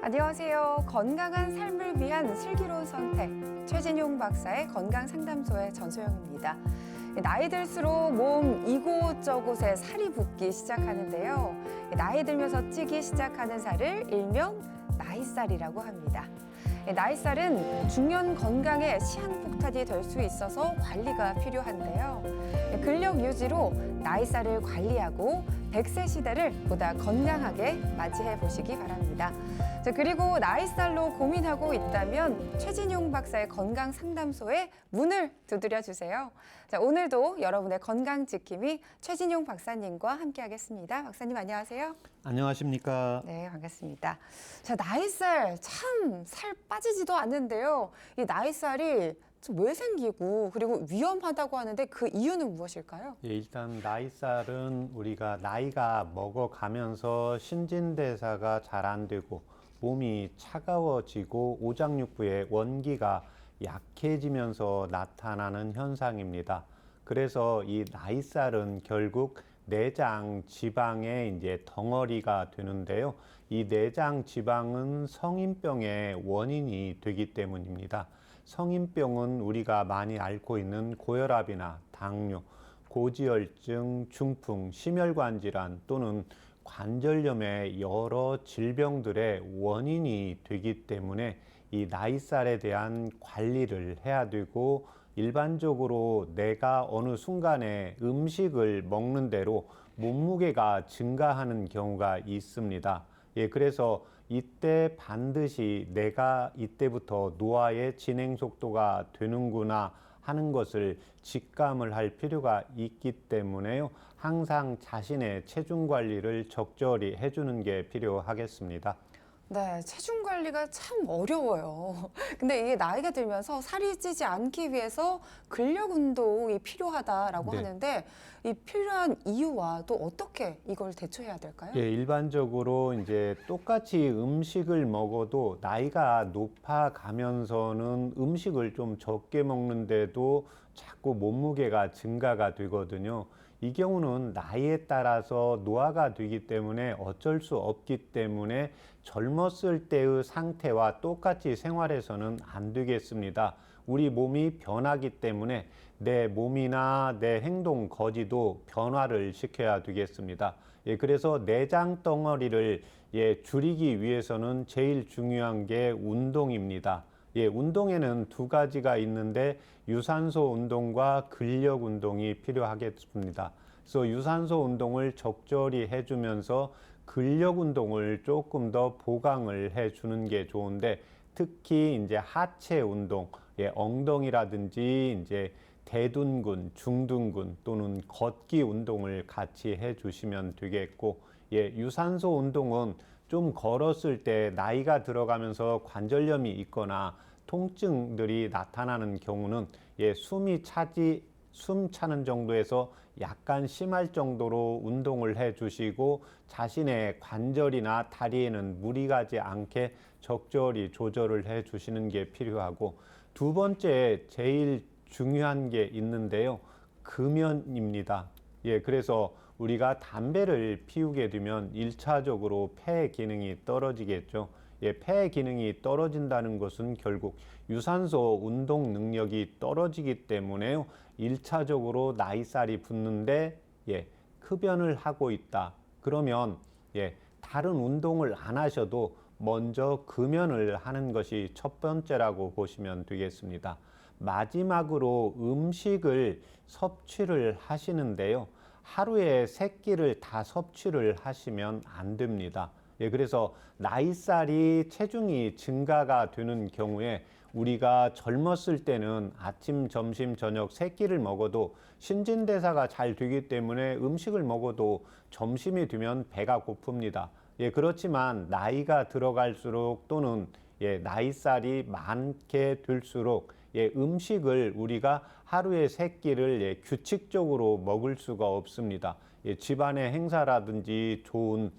안녕하세요. 건강한 삶을 위한 슬기로운 선택, 최진용 박사의 건강상담소의 전소영입니다. 나이 들수록 몸 이곳저곳에 살이 붙기 시작하는데요. 나이 들면서 찌기 시작하는 살을 일명 나이살이라고 합니다. 나이살은 중년 건강에 시한폭탄이 될 수 있어서 관리가 필요한데요. 근력 유지로 나이살을 관리하고 100세 시대를 보다 건강하게 맞이해 보시기 바랍니다. 그리고 나이살로 고민하고 있다면 최진용 박사의 건강상담소에 문을 두드려 주세요. 오늘도 여러분의 건강 지킴이 최진용 박사님과 함께하겠습니다. 박사님 안녕하세요. 안녕하십니까? 네, 반갑습니다. 나이살 참 살 빠지지도 않는데요. 이 나이살이 왜 생기고 그리고 위험하다고 하는데 그 이유는 무엇일까요? 예, 일단 나이살은 우리가 나이가 먹어가면서 신진대사가 잘 안 되고 몸이 차가워지고 오장육부의 원기가 약해지면서 나타나는 현상입니다. 그래서 이 나이살은 결국 내장 지방의 이제 덩어리가 되는데요. 이 내장 지방은 성인병의 원인이 되기 때문입니다. 성인병은 우리가 많이 앓고 있는 고혈압이나 당뇨, 고지혈증, 중풍, 심혈관 질환 또는 관절염의 여러 질병들의 원인이 되기 때문에 이 나이살에 대한 관리를 해야 되고, 일반적으로 내가 어느 순간에 음식을 먹는 대로 몸무게가 증가하는 경우가 있습니다. 예, 그래서 이때 반드시 내가 이때부터 노화의 진행 속도가 되는구나 하는 것을 직감을 할 필요가 있기 때문에요. 항상 자신의 체중 관리를 적절히 해주는 게 필요하겠습니다. 네, 체중 관리가 참 어려워요. 근데 이게 나이가 들면서 살이 찌지 않기 위해서 근력 운동이 필요하다라고 하는데 이 필요한 이유와 또 어떻게 이걸 대처해야 될까요? 예, 일반적으로 이제 똑같이 음식을 먹어도 나이가 높아가면서는 음식을 좀 적게 먹는데도 자꾸 몸무게가 증가가 되거든요. 이 경우는 나이에 따라서 노화가 되기 때문에 어쩔 수 없기 때문에 젊었을 때의 상태와 똑같이 생활해서는 안 되겠습니다. 우리 몸이 변하기 때문에 내 몸이나 내 행동 거지도 변화를 시켜야 되겠습니다. 예, 그래서 내장 덩어리를 줄이기 위해서는 제일 중요한 게 운동입니다. 예, 운동에는 두 가지가 있는데 유산소 운동과 근력 운동이 필요하겠습니다. 그래서 유산소 운동을 적절히 해주면서 근력 운동을 조금 더 보강을 해주는 게 좋은데, 특히 이제 하체 운동, 엉덩이라든지 이제 대둔근, 중둔근 또는 걷기 운동을 같이 해주시면 되겠고, 유산소 운동은 좀 걸었을 때 나이가 들어가면서 관절염이 있거나 통증들이 나타나는 경우는 숨 차는 정도에서 약간 심할 정도로 운동을 해주시고, 자신의 관절이나 다리에는 무리 가지 않게 적절히 조절을 해주시는 게 필요하고, 두 번째 제일 중요한 게 있는데요. 금연입니다. 그래서 우리가 담배를 피우게 되면 1차적으로 폐 기능이 떨어지겠죠. 폐 기능이 떨어진다는 것은 결국 유산소 운동 능력이 떨어지기 때문에요. 1차적으로 나이살이 붙는데 흡연을 하고 있다. 그러면 다른 운동을 안 하셔도 먼저 금연을 하는 것이 첫 번째라고 보시면 되겠습니다. 마지막으로 음식을 섭취를 하시는데요. 하루에 3끼를 다 섭취를 하시면 안 됩니다. 그래서 나이살이 체중이 증가가 되는 경우에 우리가 젊었을 때는 아침, 점심, 저녁 3끼를 먹어도 신진대사가 잘 되기 때문에 음식을 먹어도 점심이 되면 배가 고픕니다. 그렇지만 나이가 들어갈수록 또는 나이살이 많게 될수록 음식을 우리가 하루에 3끼를 규칙적으로 먹을 수가 없습니다. 집안의 행사라든지 좋은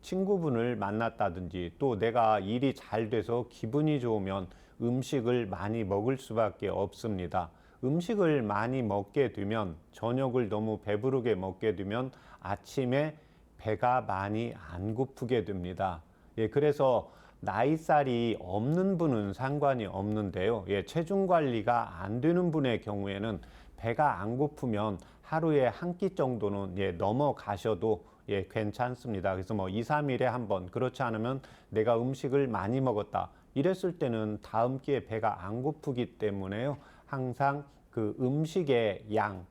친구분을 만났다든지 또 내가 일이 잘 돼서 기분이 좋으면 음식을 많이 먹을 수밖에 없습니다. 음식을 많이 먹게 되면, 저녁을 너무 배부르게 먹게 되면 아침에 배가 많이 안 고프게 됩니다. 그래서 나이살이 없는 분은 상관이 없는데요. 체중 관리가 안 되는 분의 경우에는 배가 안 고프면 하루에 한 끼 정도는 넘어가셔도 괜찮습니다. 그래서 뭐 2, 3일에 한 번, 그렇지 않으면 내가 음식을 많이 먹었다. 이랬을 때는 다음 끼에 배가 안 고프기 때문에요. 항상 그 음식의 양,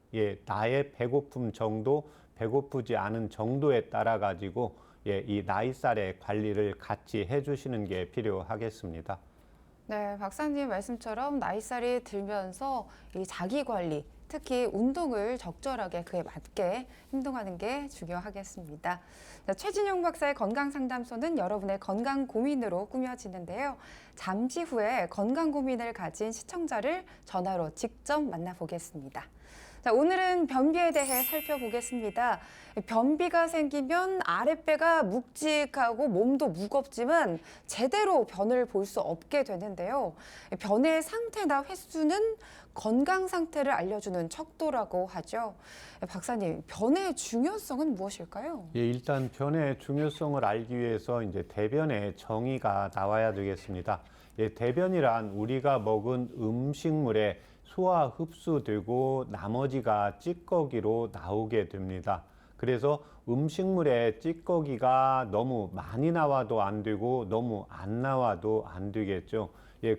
나의 배고픔 정도, 배고프지 않은 정도에 따라 가지고 이 나이살의 관리를 같이 해주시는 게 필요하겠습니다. 네, 박사님 말씀처럼 나이살이 들면서 이 자기 관리, 특히 운동을 적절하게 그에 맞게 행동하는 게 중요하겠습니다. 자, 최진용 박사의 건강상담소는 여러분의 건강 고민으로 꾸며지는데요. 잠시 후에 건강 고민을 가진 시청자를 전화로 직접 만나보겠습니다. 자, 오늘은 변비에 대해 살펴보겠습니다. 변비가 생기면 아랫배가 묵직하고 몸도 무겁지만 제대로 변을 볼 수 없게 되는데요. 변의 상태나 횟수는 건강 상태를 알려주는 척도라고 하죠. 박사님, 변의 중요성은 무엇일까요? 일단 변의 중요성을 알기 위해서 이제 대변의 정의가 나와야 되겠습니다. 대변이란 우리가 먹은 음식물에 소화 흡수되고 나머지가 찌꺼기로 나오게 됩니다. 그래서 음식물에 찌꺼기가 너무 많이 나와도 안 되고 너무 안 나와도 안 되겠죠.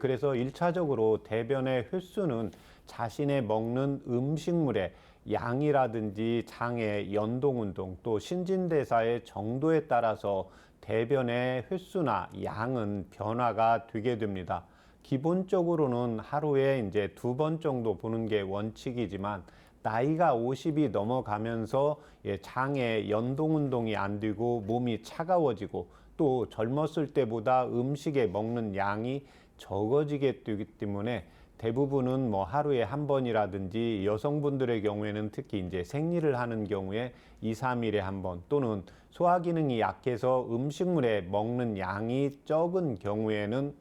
그래서 1차적으로 대변의 횟수는 자신의 먹는 음식물의 양이라든지 장의 연동운동 또 신진대사의 정도에 따라서 대변의 횟수나 양은 변화가 되게 됩니다. 기본적으로는 하루에 이제 2번 정도 보는 게 원칙이지만 나이가 50이 넘어가면서 장의 연동운동이 안 되고 몸이 차가워지고 또 젊었을 때보다 음식에 먹는 양이 적어지게 되기 때문에 대부분은 뭐 하루에 한 번이라든지 여성분들의 경우에는 특히 이제 생리를 하는 경우에 2, 3일에 한 번 또는 소화 기능이 약해서 음식물에 먹는 양이 적은 경우에는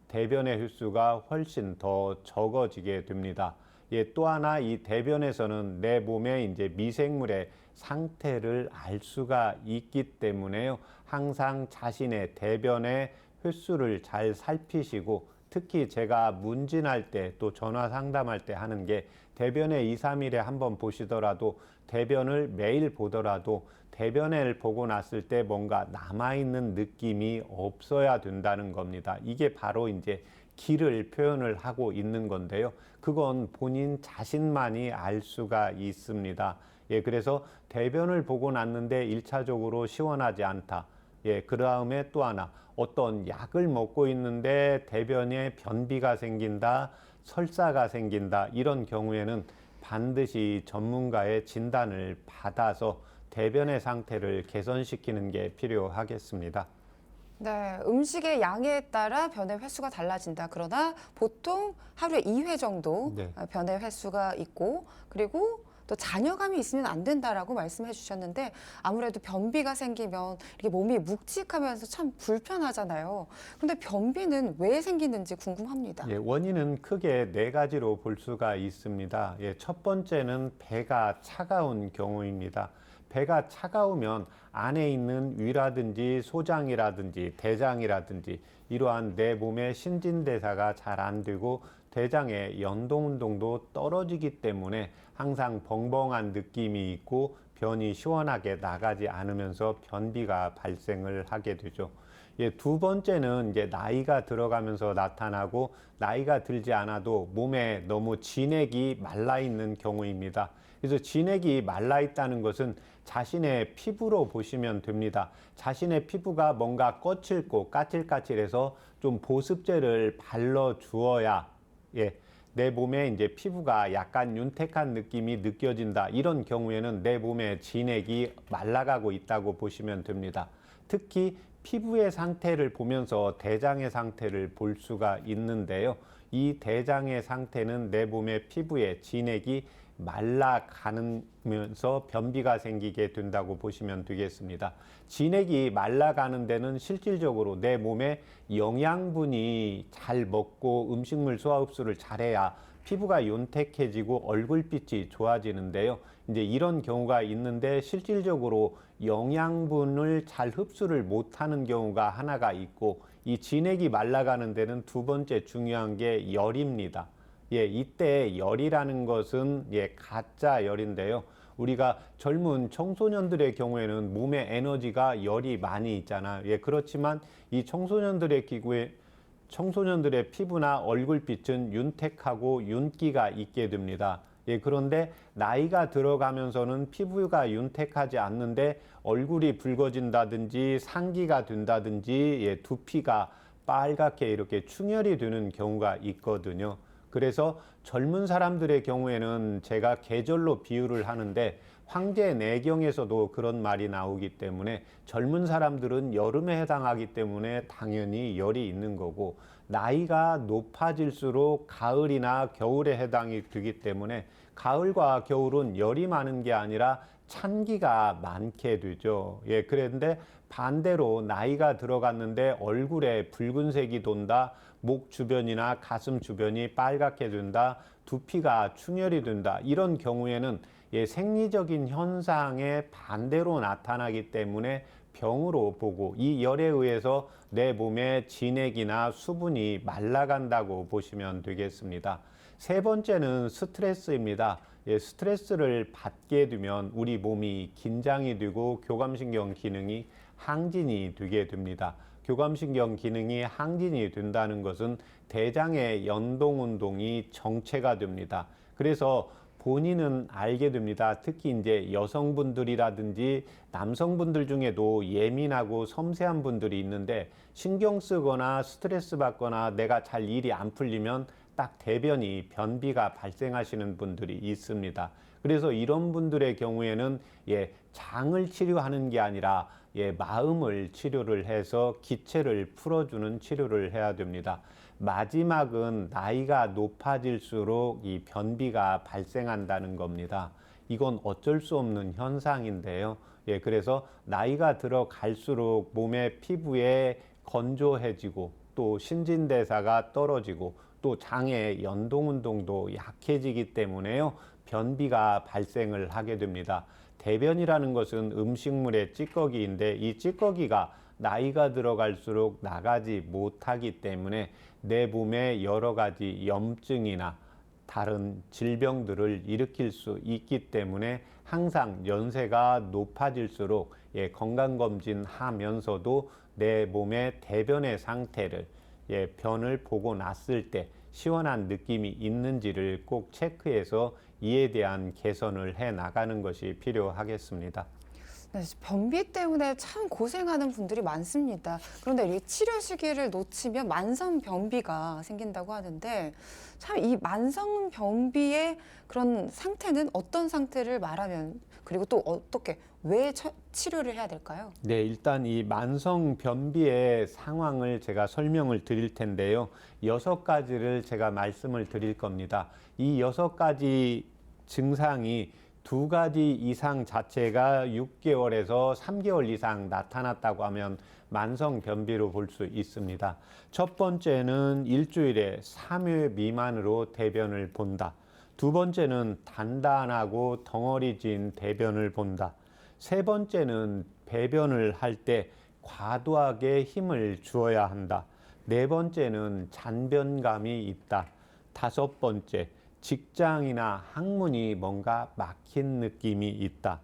대변의 횟수가 훨씬 더 적어지게 됩니다. 또 하나 이 대변에서는 내 몸의 이제 미생물의 상태를 알 수가 있기 때문에요. 항상 자신의 대변의 횟수를 잘 살피시고 특히 제가 문진할 때 또 전화 상담할 때 하는 게 대변에 2, 3일에 한 번 보시더라도 대변을 매일 보더라도 대변을 보고 났을 때 뭔가 남아있는 느낌이 없어야 된다는 겁니다. 이게 바로 이제 기를 표현을 하고 있는 건데요. 그건 본인 자신만이 알 수가 있습니다. 그래서 대변을 보고 났는데 1차적으로 시원하지 않다. 그 다음에 또 하나 어떤 약을 먹고 있는데 대변에 변비가 생긴다, 설사가 생긴다 이런 경우에는 반드시 전문가의 진단을 받아서 대변의 상태를 개선시키는 게 필요하겠습니다. 네, 음식의 양에 따라 변의 횟수가 달라진다. 그러나 보통 하루에 2회 정도 네. 변의 횟수가 있고 그리고 또 잔여감이 있으면 안 된다라고 말씀해 주셨는데 아무래도 변비가 생기면 이렇게 몸이 묵직하면서 참 불편하잖아요. 근데 변비는 왜 생기는지 궁금합니다. 원인은 크게 4가지로 볼 수가 있습니다. 첫 번째는 배가 차가운 경우입니다. 배가 차가우면 안에 있는 위라든지 소장이라든지 대장이라든지 이러한 내 몸의 신진대사가 잘 안 되고 대장의 연동운동도 떨어지기 때문에 항상 벙벙한 느낌이 있고 변이 시원하게 나가지 않으면서 변비가 발생을 하게 되죠. 2번째는 이제 나이가 들어가면서 나타나고 나이가 들지 않아도 몸에 너무 진액이 말라 있는 경우입니다. 그래서 진액이 말라 있다는 것은 자신의 피부로 보시면 됩니다. 자신의 피부가 뭔가 거칠고 까칠까칠해서 좀 보습제를 발라 주어야 내 몸에 이제 피부가 약간 윤택한 느낌이 느껴진다. 이런 경우에는 내 몸에 진액이 말라가고 있다고 보시면 됩니다. 특히 피부의 상태를 보면서 대장의 상태를 볼 수가 있는데요. 이 대장의 상태는 내 몸의 피부에 진액이 말라가면서 변비가 생기게 된다고 보시면 되겠습니다. 진액이 말라가는 데는 실질적으로 내 몸에 영양분이 잘 먹고 음식물 소화 흡수를 잘해야 피부가 윤택해지고 얼굴빛이 좋아지는데요. 이제 이런 경우가 있는데 실질적으로 영양분을 잘 흡수를 못하는 경우가 하나가 있고, 이 진액이 말라가는 데는 두 번째 중요한 게 열입니다. 이때 열이라는 것은 가짜 열인데요. 우리가 젊은 청소년들의 경우에는 몸에 에너지가 열이 많이 있잖아요. 그렇지만 이 청소년들의 피부나 얼굴빛은 윤택하고 윤기가 있게 됩니다. 그런데 나이가 들어가면서는 피부가 윤택하지 않는데 얼굴이 붉어진다든지 상기가 된다든지 두피가 빨갛게 이렇게 충혈이 되는 경우가 있거든요. 그래서 젊은 사람들의 경우에는 제가 계절로 비유를 하는데, 황제 내경에서도 그런 말이 나오기 때문에 젊은 사람들은 여름에 해당하기 때문에 당연히 열이 있는 거고, 나이가 높아질수록 가을이나 겨울에 해당이 되기 때문에 가을과 겨울은 열이 많은 게 아니라 찬기가 많게 되죠. 그런데 반대로 나이가 들어갔는데 얼굴에 붉은색이 돈다, 목 주변이나 가슴 주변이 빨갛게 된다, 두피가 충혈이 된다, 이런 경우에는 생리적인 현상에 반대로 나타나기 때문에 병으로 보고, 이 열에 의해서 내 몸에 진액이나 수분이 말라간다고 보시면 되겠습니다. 세 번째는 스트레스입니다. 스트레스를 받게 되면 우리 몸이 긴장이 되고 교감신경 기능이 항진이 되게 됩니다. 교감신경 기능이 항진이 된다는 것은 대장의 연동운동이 정체가 됩니다. 그래서 본인은 알게 됩니다. 특히 이제 여성분들이라든지 남성분들 중에도 예민하고 섬세한 분들이 있는데, 신경 쓰거나 스트레스 받거나 내가 잘 일이 안 풀리면 딱 대변이 변비가 발생하시는 분들이 있습니다. 그래서 이런 분들의 경우에는 장을 치료하는 게 아니라 마음을 치료를 해서 기체를 풀어주는 치료를 해야 됩니다. 마지막은 나이가 높아질수록 이 변비가 발생한다는 겁니다. 이건 어쩔 수 없는 현상인데요. 그래서 나이가 들어갈수록 몸의 피부에 건조해지고, 또 신진대사가 떨어지고, 또 장의 연동운동도 약해지기 때문에요, 변비가 발생을 하게 됩니다. 대변이라는 것은 음식물의 찌꺼기인데, 이 찌꺼기가 나이가 들어갈수록 나가지 못하기 때문에 내 몸에 여러 가지 염증이나 다른 질병들을 일으킬 수 있기 때문에 항상 연세가 높아질수록 건강검진 하면서도 내 몸의 대변의 상태를 변을 보고 났을 때 시원한 느낌이 있는지를 꼭 체크해서 이에 대한 개선을 해 나가는 것이 필요하겠습니다. 네, 변비 때문에 참 고생하는 분들이 많습니다. 그런데 이 치료 시기를 놓치면 만성 변비가 생긴다고 하는데, 참 이 만성 변비의 그런 상태는 어떤 상태를 말하면, 그리고 또 어떻게, 왜 치료를 해야 될까요? 네, 일단 이 만성 변비의 상황을 제가 설명을 드릴 텐데요. 6가지를 제가 말씀을 드릴 겁니다. 이 6가지 증상이 2가지 이상 자체가 6개월에서 3개월 이상 나타났다고 하면 만성 변비로 볼 수 있습니다. 첫 번째는 일주일에 3회 미만으로 대변을 본다. 두 번째는 단단하고 덩어리진 대변을 본다. 세 번째는 배변을 할 때 과도하게 힘을 주어야 한다. 네 번째는 잔변감이 있다. 다섯 번째, 직장이나 학문이 뭔가 막힌 느낌이 있다.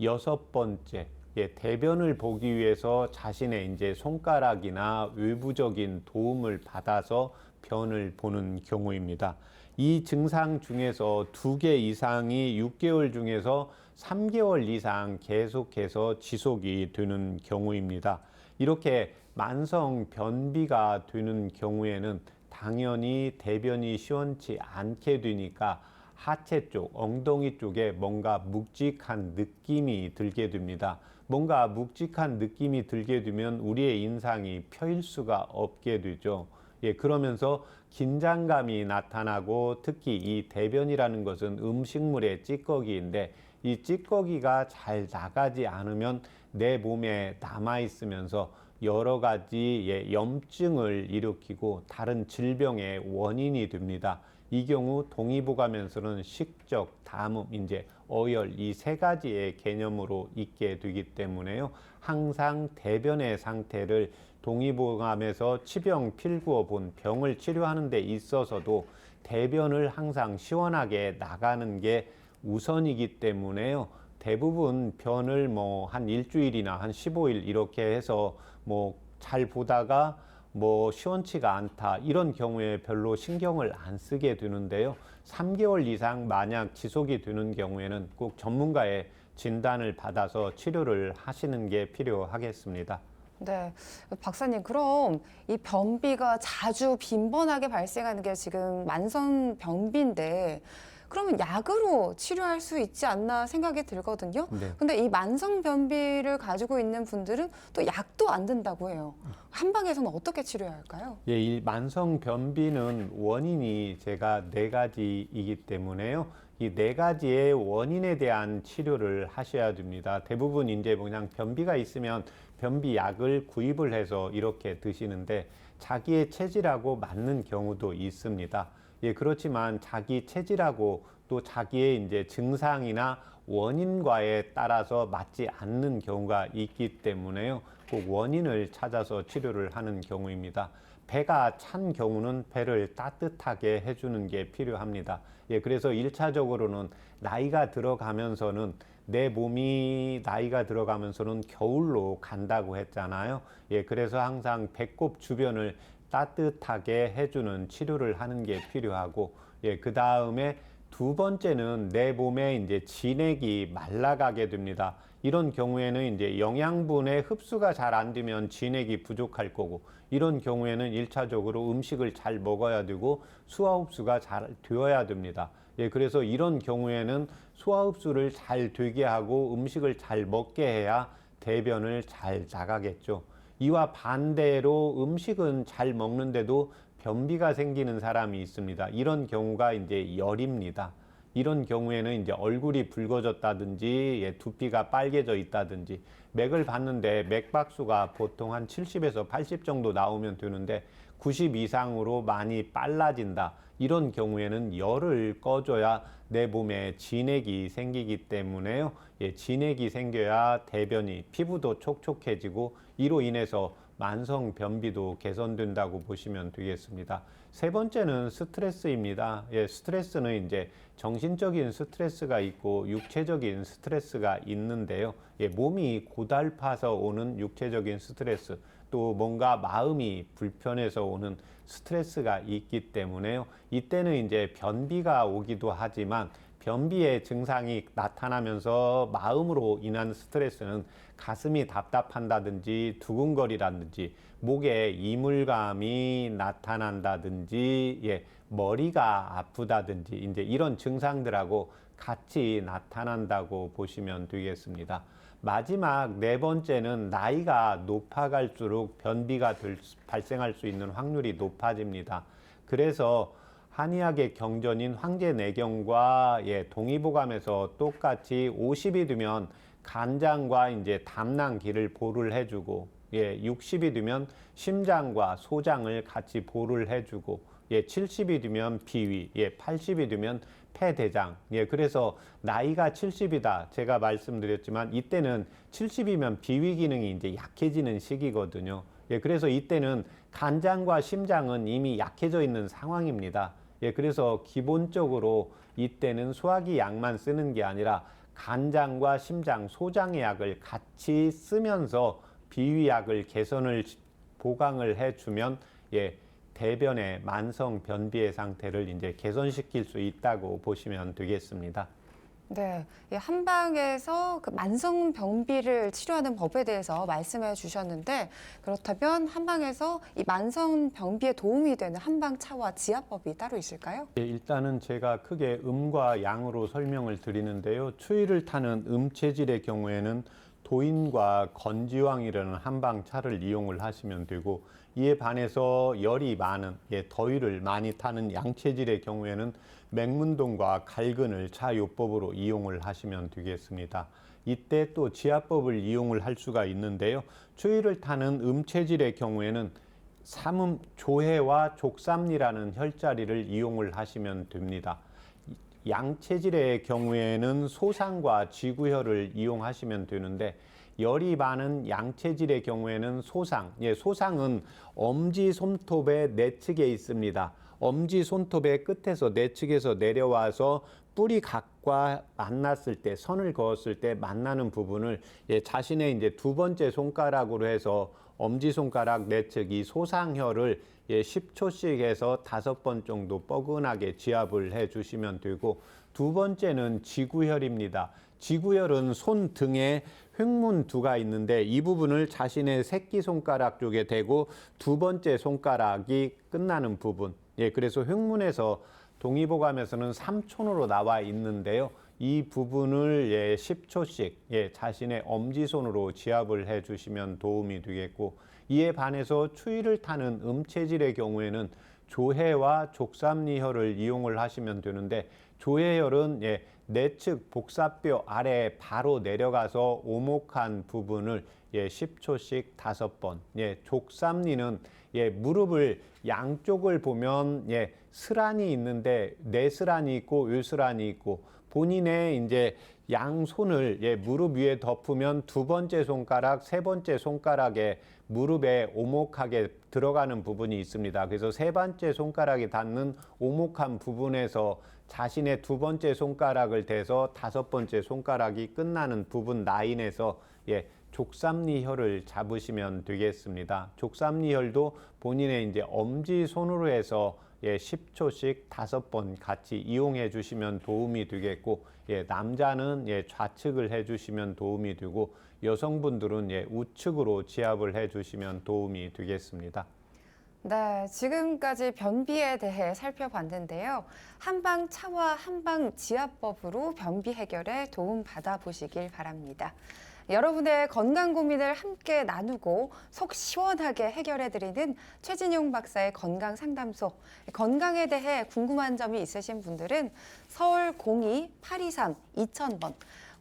여섯 번째, 대변을 보기 위해서 자신의 이제 손가락이나 외부적인 도움을 받아서 변을 보는 경우입니다. 이 증상 중에서 2개 이상이 6개월 중에서 3개월 이상 계속해서 지속이 되는 경우입니다. 이렇게 만성 변비가 되는 경우에는 당연히 대변이 시원치 않게 되니까 하체 쪽, 엉덩이 쪽에 뭔가 묵직한 느낌이 들게 됩니다. 뭔가 묵직한 느낌이 들게 되면 우리의 인상이 펴일 수가 없게 되죠. 예, 그러면서 긴장감이 나타나고 특히 이 대변이라는 것은 음식물의 찌꺼기인데 이 찌꺼기가 잘 나가지 않으면 내 몸에 남아 있으면서 여러 가지 염증을 일으키고 다른 질병의 원인이 됩니다. 이 경우 동의보감에서는 식적, 담음, 이제 어열 이 세 가지의 개념으로 있게 되기 때문에요. 항상 대변의 상태를 동의보감에서 치병 필구어 본 병을 치료하는 데 있어서도 대변을 항상 시원하게 나가는 게 우선이기 때문에요. 대부분 변을 뭐 한 일주일이나 한 15일 이렇게 해서 뭐 잘 보다가 뭐 시원치가 않다 이런 경우에 별로 신경을 안 쓰게 되는데요. 3개월 이상 만약 지속이 되는 경우에는 꼭 전문가의 진단을 받아서 치료를 하시는 게 필요하겠습니다. 네, 박사님, 그럼 이 변비가 자주 빈번하게 발생하는 게 지금 만성 변비인데, 그러면 약으로 치료할 수 있지 않나 생각이 들거든요. 네. 근데 이 만성 변비를 가지고 있는 분들은 또 약도 안 된다고 해요. 한방에서는 어떻게 치료해야 할까요? 예, 이 만성 변비는 원인이 제가 네 가지이기 때문에요. 이 네 가지의 원인에 대한 치료를 하셔야 됩니다. 대부분 이제 그냥 변비가 있으면 변비 약을 구입을 해서 이렇게 드시는데 자기의 체질하고 맞는 경우도 있습니다. 예, 그렇지만 자기 체질하고 또 자기의 이제 증상이나 원인과에 따라서 맞지 않는 경우가 있기 때문에요. 꼭 원인을 찾아서 치료를 하는 경우입니다. 배가 찬 경우는 배를 따뜻하게 해주는 게 필요합니다. 예, 그래서 1차적으로는 나이가 들어가면서는 내 몸이 나이가 들어가면서는 겨울로 간다고 했잖아요. 예, 그래서 항상 배꼽 주변을 따뜻하게 해주는 치료를 하는 게 필요하고, 예, 그 다음에 두 번째는 내 몸에 이제 진액이 말라가게 됩니다. 이런 경우에는 이제 영양분의 흡수가 잘 안 되면 진액이 부족할 거고, 이런 경우에는 1차적으로 음식을 잘 먹어야 되고 소화 흡수가 잘 되어야 됩니다. 예, 그래서 이런 경우에는 소화 흡수를 잘 되게 하고 음식을 잘 먹게 해야 대변을 잘 나가겠죠. 이와 반대로 음식은 잘 먹는데도 변비가 생기는 사람이 있습니다. 이런 경우가 이제 열입니다. 이런 경우에는 이제 얼굴이 붉어졌다든지 예, 두피가 빨개져 있다든지 맥을 봤는데 맥박수가 보통 한 70에서 80 정도 나오면 되는데 90 이상으로 많이 빨라진다. 이런 경우에는 열을 꺼줘야 내 몸에 진액이 생기기 때문에요. 예, 진액이 생겨야 대변이 피부도 촉촉해지고 이로 인해서 만성 변비도 개선된다고 보시면 되겠습니다. 세 번째는 스트레스입니다. 예, 스트레스는 이제 정신적인 스트레스가 있고 육체적인 스트레스가 있는데요. 예, 몸이 고달파서 오는 육체적인 스트레스, 또 뭔가 마음이 불편해서 오는 스트레스가 있기 때문에요. 이때는 이제 변비가 오기도 하지만 변비의 증상이 나타나면서 마음으로 인한 스트레스는 가슴이 답답한다든지 두근거리라든지 목에 이물감이 나타난다든지 예, 머리가 아프다든지 이제 이런 증상들하고 같이 나타난다고 보시면 되겠습니다. 마지막 네 번째는 나이가 높아갈수록 변비가 발생할 수 있는 확률이 높아집니다. 그래서 한의학의 경전인 황제내경과 예, 동의보감에서 똑같이 50이 되면 간장과 이제 담낭기를 보를 해주고 예, 60이 되면 심장과 소장을 같이 보를 해주고 예, 70이 되면 비위, 예, 80이 되면 폐대장. 예, 그래서 나이가 70이다. 제가 말씀드렸지만 이때는 70이면 비위 기능이 이제 약해지는 시기거든요. 예, 그래서 이때는 간장과 심장은 이미 약해져 있는 상황입니다. 예, 그래서 기본적으로 이때는 소화기 약만 쓰는 게 아니라 간장과 심장, 소장의 약을 같이 쓰면서 비위약을 개선을 보강을 해주면 예, 대변의 만성 변비의 상태를 이제 개선시킬 수 있다고 보시면 되겠습니다. 네, 이 한방에서 그 만성 변비를 치료하는 법에 대해서 말씀해 주셨는데, 그렇다면 한방에서 이 만성 변비에 도움이 되는 한방 차와 지압법이 따로 있을까요? 예, 일단은 제가 크게 음과 양으로 설명을 드리는데요. 추위를 타는 체질의 경우에는 도인과 건지왕이라는 한방차를 이용을 하시면 되고, 이에 반해서 열이 많은 더위를 많이 타는 양체질의 경우에는 맹문동과 갈근을 차요법으로 이용을 하시면 되겠습니다. 이때 또 지압법을 이용을 할 수가 있는데요. 추위를 타는 음체질의 경우에는 삼음 조해와 족삼리라는 혈자리를 이용을 하시면 됩니다. 양체질의 경우에는 소상과 지구혈을 이용하시면 되는데, 열이 많은 양체질의 경우에는 소상은 엄지 손톱의 내측에 있습니다. 엄지 손톱의 끝에서 내측에서 내려와서 뿌리 각과 만났을 때, 선을 그었을 때 만나는 부분을 자신의 이제 두 번째 손가락으로 해서 엄지손가락 내측 이 소상혈을 10초씩 해서 5번 정도 뻐근하게 지압을 해주시면 되고, 두 번째는 지구혈입니다. 지구혈은 손등에 횡문두가 있는데 이 부분을 자신의 새끼손가락 쪽에 대고 두 번째 손가락이 끝나는 부분, 그래서 횡문에서 동의보감에서는 3촌으로 나와 있는데요. 이 부분을 10초씩 자신의 엄지손으로 지압을 해주시면 도움이 되겠고, 이에 반해서 추위를 타는 음체질의 경우에는 조해와 족삼리혈을 이용을 하시면 되는데, 조해혈은 내측 복사뼈 아래 바로 내려가서 오목한 부분을 10초씩 5번, 족삼리는 무릎을 양쪽을 보면 스란이 있는데 내스란이 있고 외스란이 있고, 본인의 이제 양손을 무릎 위에 덮으면 두 번째 손가락, 세 번째 손가락에 무릎에 오목하게 들어가는 부분이 있습니다. 그래서 세 번째 손가락이 닿는 오목한 부분에서 자신의 두 번째 손가락을 대서 다섯 번째 손가락이 끝나는 부분 라인에서 족삼리혈을 잡으시면 되겠습니다. 족삼리혈도 본인의 이제 엄지손으로 해서 10초씩 5번 같이 이용해 주시면 도움이 되겠고, 남자는 좌측을 해 주시면 도움이 되고, 여성분들은 우측으로 지압을 해 주시면 도움이 되겠습니다. 네, 지금까지 변비에 대해 살펴봤는데요. 한방 차와 한방 지압법으로 변비 해결에 도움 받아보시길 바랍니다. 여러분의 건강 고민을 함께 나누고 속 시원하게 해결해드리는 최진용 박사의 건강 상담소. 건강에 대해 궁금한 점이 있으신 분들은 서울 02-823-2000번,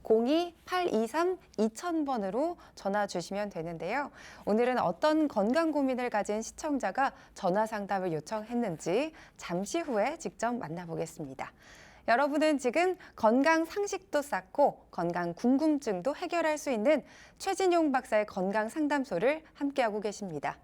02-823-2000번으로 전화 주시면 되는데요. 오늘은 어떤 건강 고민을 가진 시청자가 전화 상담을 요청했는지 잠시 후에 직접 만나보겠습니다. 여러분은 지금 건강 상식도 쌓고 건강 궁금증도 해결할 수 있는 최진용 박사의 건강 상담소를 함께하고 계십니다.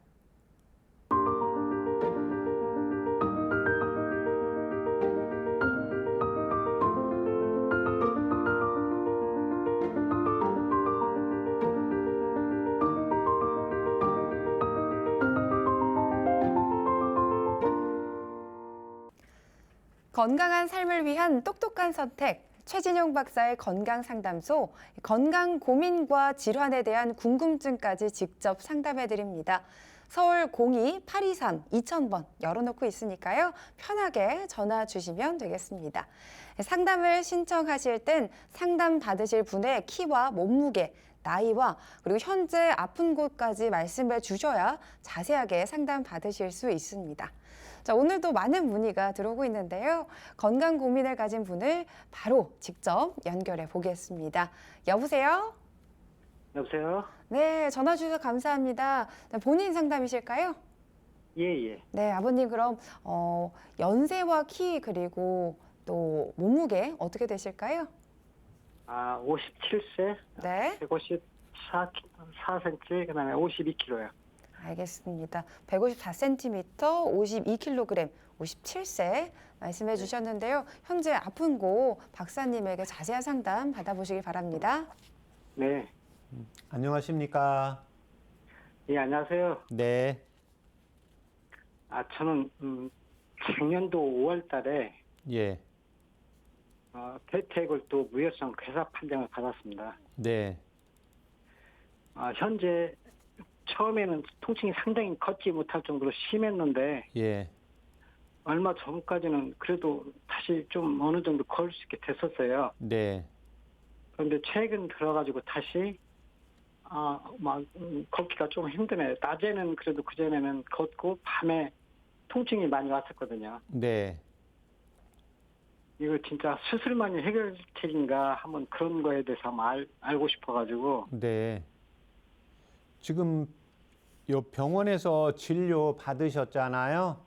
건강한 삶을 위한 똑똑한 선택, 최진용 박사의 건강 상담소, 건강 고민과 질환에 대한 궁금증까지 직접 상담해 드립니다. 서울 02-823-2000번 열어놓고 있으니까요. 편하게 전화 주시면 되겠습니다. 상담을 신청하실 땐 상담 받으실 분의 키와 몸무게, 나이와 그리고 현재 아픈 곳까지 말씀해 주셔야 자세하게 상담 받으실 수 있습니다. 자, 오늘도 많은 문의가 들어오고 있는데요. 건강 고민을 가진 분을 바로 직접 연결해 보겠습니다. 여보세요? 여보세요? 네, 전화 주셔서 감사합니다. 본인 상담이실까요? 예. 네, 아버님 그럼 연세와 키 그리고 또 몸무게 어떻게 되실까요? 57세, 네, 154cm, 그다음에 52kg요. 알겠습니다. 154cm, 52kg, 57세 말씀해 주셨는데요. 현재 아픈 곳 박사님에게 자세한 상담 받아보시기 바랍니다. 네. 안녕하십니까? 예, 안녕하세요. 네. 저는 작년도 5월 달에 예. 대퇴골두 무혈성 괴사 판정을 받았습니다. 네. 현재 처음에는 통증이 상당히 걷지 못할 정도로 심했는데 예. 얼마 전까지는 그래도 다시 좀 어느 정도 걸을 수 있게 됐었어요. 네. 그런데 최근 들어가지고 다시 막 걷기가 좀 힘드네요. 낮에는 그래도 그전에는 걷고 밤에 통증이 많이 왔었거든요. 네. 이거 진짜 수술만이 해결책인가 한번 그런 거에 대해서 한번 알고 싶어가지고. 네. 지금 요 병원에서 진료 받으셨잖아요.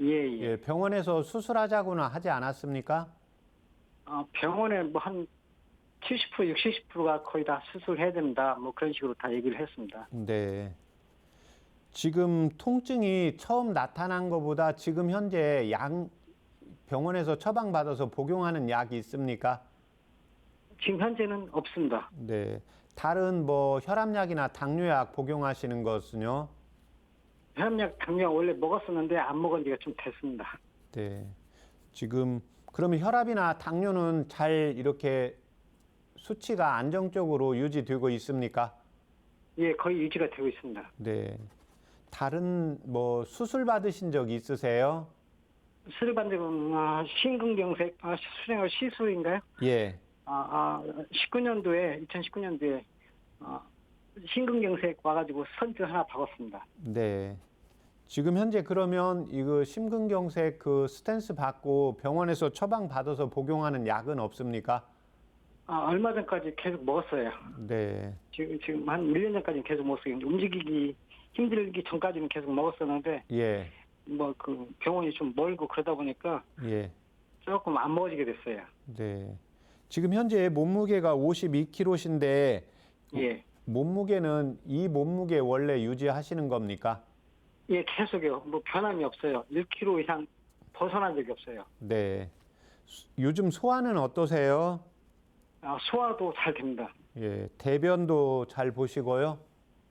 예, 예. 예, 병원에서 수술하자고는 하지 않았습니까? 병원에 뭐 한 70%, 60%가 거의 다 수술해야 된다. 뭐 그런 식으로 다 얘기를 했습니다. 네. 지금 통증이 처음 나타난 것보다 지금 현재 병원에서 처방받아서 복용하는 약이 있습니까? 지금 현재는 없습니다. 네. 다른 뭐 혈압약이나 당뇨약 복용하시는 것은요? 혈압약, 당뇨 원래 먹었었는데 안 먹은 지가 좀 됐습니다. 네. 지금 그러면 혈압이나 당뇨는 잘 이렇게 수치가 안정적으로 유지되고 있습니까? 예, 거의 유지가 되고 있습니다. 네. 다른 뭐 수술 받으신 적 있으세요? 수술 받은 적은 심근경색, 시술인가요? 예. 2019년도에 심근경색 와가지고 스턴트 하나 박았습니다. 네. 지금 현재 그러면 이거 심근경색 그 스탠스 받고 병원에서 처방 받아서 복용하는 약은 없습니까? 얼마 전까지 계속 먹었어요. 네. 지금 한 1년 전까지는 계속 먹었어요. 움직이기 힘들기 전까지는 계속 먹었었는데, 예. 뭐 그 병원이 좀 멀고 그러다 보니까 예. 조금 안 먹어지게 됐어요. 네. 지금 현재 몸무게가 52kg신데 예. 몸무게는 이 몸무게 원래 유지하시는 겁니까? 예, 계속요. 뭐 변함이 없어요. 1kg 이상 벗어난 적이 없어요. 네. 요즘 소화는 어떠세요? 소화도 잘 됩니다. 예. 대변도 잘 보시고요.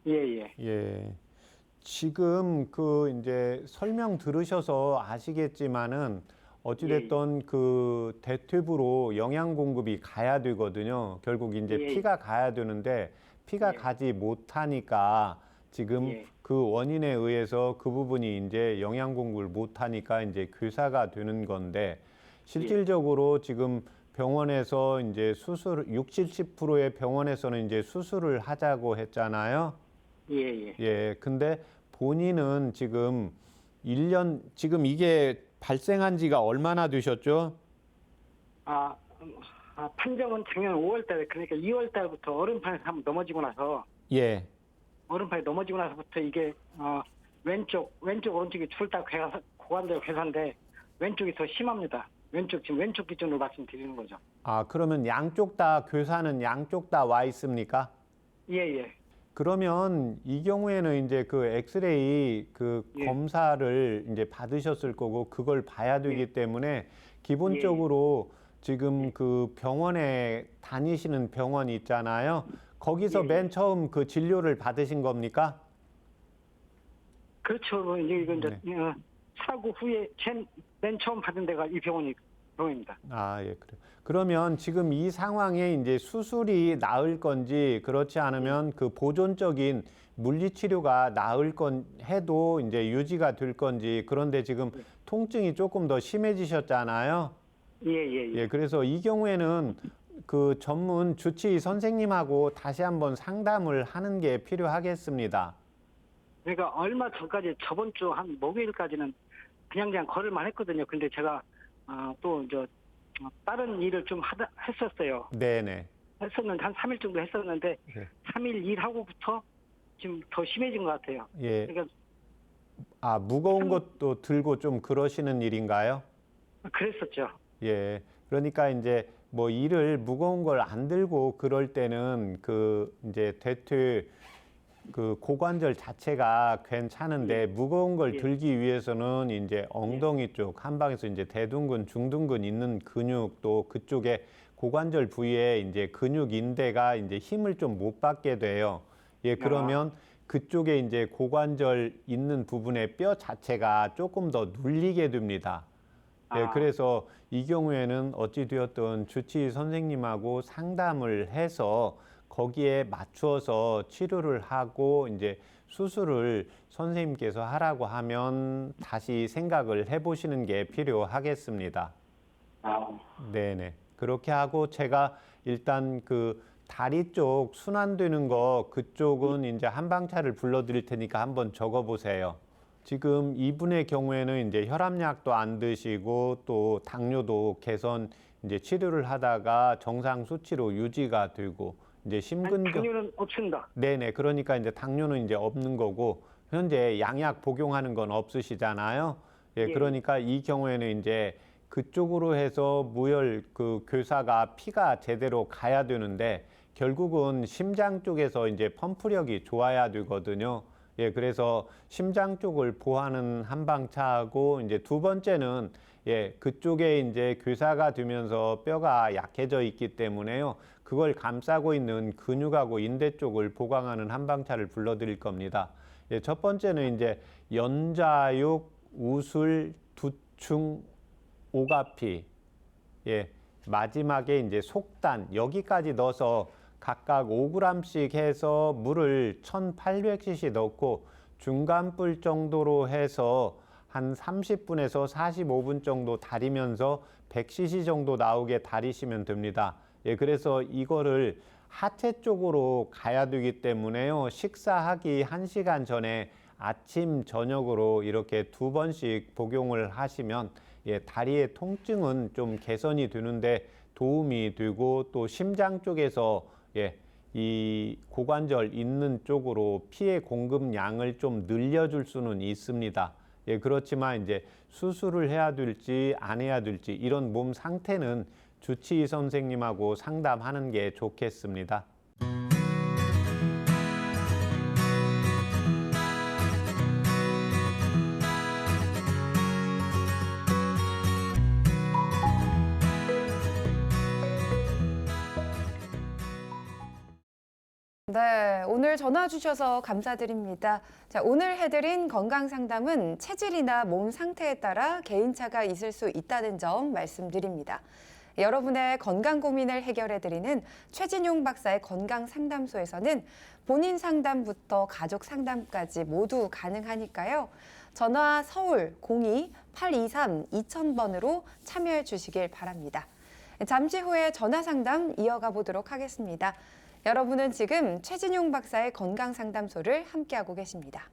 예, 예. 예. 지금 그 이제 설명 들으셔서 아시겠지만은 어찌됐든 그 대퇴부로 영양 공급이 가야 되거든요. 결국 이제 예. 피가 가야 되는데 피가 예. 가지 못하니까 지금 예. 그 원인에 의해서 그 부분이 이제 영양 공급을 못하니까 이제 괴사가 되는 건데 실질적으로 지금 병원에서 이제 수술 60, 70%의 병원에서는 이제 수술을 하자고 했잖아요. 예, 예. 예, 근데 본인은 지금 1년, 지금 이게 발생한 지가 얼마나 되셨죠? 판정은 작년 5월 달에, 그러니까 2월 달부터 얼음판에서 한번 넘어지고 나서, 예, 얼음판에 넘어지고 나서부터 이게, 왼쪽, 오른쪽이 둘 다 고관절 괴사인데, 왼쪽이 더 심합니다. 지금 왼쪽 기준으로 말씀드리는 거죠. 그러면 양쪽 다, 괴사는 양쪽 다 와 있습니까? 예, 예. 그러면 이 경우에는 이제 그 엑스레이 그 예. 검사를 이제 받으셨을 거고 그걸 봐야 되기 때문에 기본적으로 지금 그 병원에 다니시는 병원이 있잖아요. 거기서 예. 맨 처음 그 진료를 받으신 겁니까? 그렇죠. 뭐 이거 이제, 네. 사고 후에 맨 처음 받은 데가 이 병원입니다. 예, 그래요. 그러면 지금 이 상황에 이제 수술이 나을 건지 그렇지 않으면 그 보존적인 물리치료가 나을 건 해도 이제 유지가 될 건지 그런데 지금 통증이 조금 더 심해지셨잖아요. 예. 예, 그래서 이 경우에는 그 전문 주치의 선생님하고 다시 한번 상담을 하는 게 필요하겠습니다. 그러니까 얼마 전까지 저번 주 한 목요일까지는 그냥 걸을만 했거든요. 근데 제가 또 이제 다른 일을 좀 했었어요. 네네. 했었는데 한 3일 정도 했었는데 네. 3일 일하고부터 지금 더 심해진 것 같아요. 예. 그러니까 무거운 것도 들고 좀 그러시는 일인가요? 그랬었죠. 예. 그러니까 이제 뭐 일을 무거운 걸 안 들고 그럴 때는 그 이제 그 고관절 자체가 괜찮은데 무거운 걸 들기 위해서는 이제 엉덩이 쪽 한방에서 이제 대둔근, 중둔근 있는 근육도 그쪽에 고관절 부위에 이제 근육 인대가 이제 힘을 좀 못 받게 돼요. 예, 그러면 그쪽에 이제 고관절 있는 부분의 뼈 자체가 조금 더 눌리게 됩니다. 예, 그래서 이 경우에는 어찌 되었든 주치의 선생님하고 상담을 해서 거기에 맞추어서 치료를 하고 이제 수술을 선생님께서 하라고 하면 다시 생각을 해보시는 게 필요하겠습니다. 네네. 그렇게 하고 제가 일단 그 다리 쪽 순환되는 거 그쪽은 이제 한방차를 불러드릴 테니까 한번 적어보세요. 지금 이분의 경우에는 이제 혈압약도 안 드시고 또 당뇨도 개선 이제 치료를 하다가 정상 수치로 유지가 되고 이제 아니, 심근경 당뇨는 없습니다. 네네 그러니까 이제 당뇨는 이제 없는 거고 현재 양약 복용하는 건 없으시잖아요. 예, 예. 그러니까 이 경우에는 이제 그쪽으로 해서 무혈 그 교사가 피가 제대로 가야 되는데 결국은 심장 쪽에서 이제 펌프력이 좋아야 되거든요. 예, 그래서 심장 쪽을 보하는 한방차하고 이제 두 번째는 예, 그쪽에 이제 교사가 되면서 뼈가 약해져 있기 때문에요. 그걸 감싸고 있는 근육하고 인대 쪽을 보강하는 한방차를 불러드릴 겁니다. 예, 첫 번째는 이제 연자육, 우술, 두충, 오가피, 예, 마지막에 이제 속단 여기까지 넣어서 각각 5g씩 해서 물을 1800cc 넣고 중간불 정도로 해서 한 30분에서 45분 정도 달이면서 100cc 정도 나오게 달이시면 됩니다. 예, 그래서 이거를 하체 쪽으로 가야 되기 때문에요. 식사하기 1시간 전에 아침, 저녁으로 이렇게 2번씩 복용을 하시면 예, 다리의 통증은 좀 개선이 되는데 도움이 되고 또 심장 쪽에서 예, 이 고관절 있는 쪽으로 피의 공급량을 좀 늘려줄 수는 있습니다. 예, 그렇지만 이제 수술을 해야 될지 안 해야 될지 이런 몸 상태는 주치의 선생님하고 상담하는 게 좋겠습니다. 네, 오늘 전화 주셔서 감사드립니다. 자, 오늘 해드린 건강 상담은 체질이나 몸 상태에 따라 개인차가 있을 수 있다는 점 말씀드립니다. 여러분의 건강 고민을 해결해드리는 최진용 박사의 건강 상담소에서는 본인 상담부터 가족 상담까지 모두 가능하니까요. 전화 서울 02-823-2000번으로 참여해 주시길 바랍니다. 잠시 후에 전화 상담 이어가 보도록 하겠습니다. 여러분은 지금 최진용 박사의 건강 상담소를 함께하고 계십니다.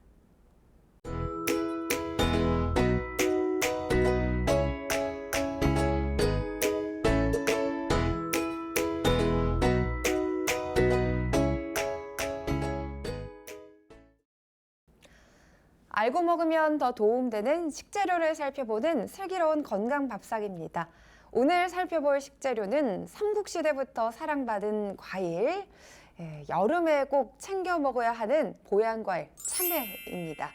알고 먹으면 더 도움되는 식재료를 살펴보는 슬기로운 건강 밥상입니다. 오늘 살펴볼 식재료는 삼국시대부터 사랑받은 과일, 여름에 꼭 챙겨 먹어야 하는 보양과일, 참외입니다.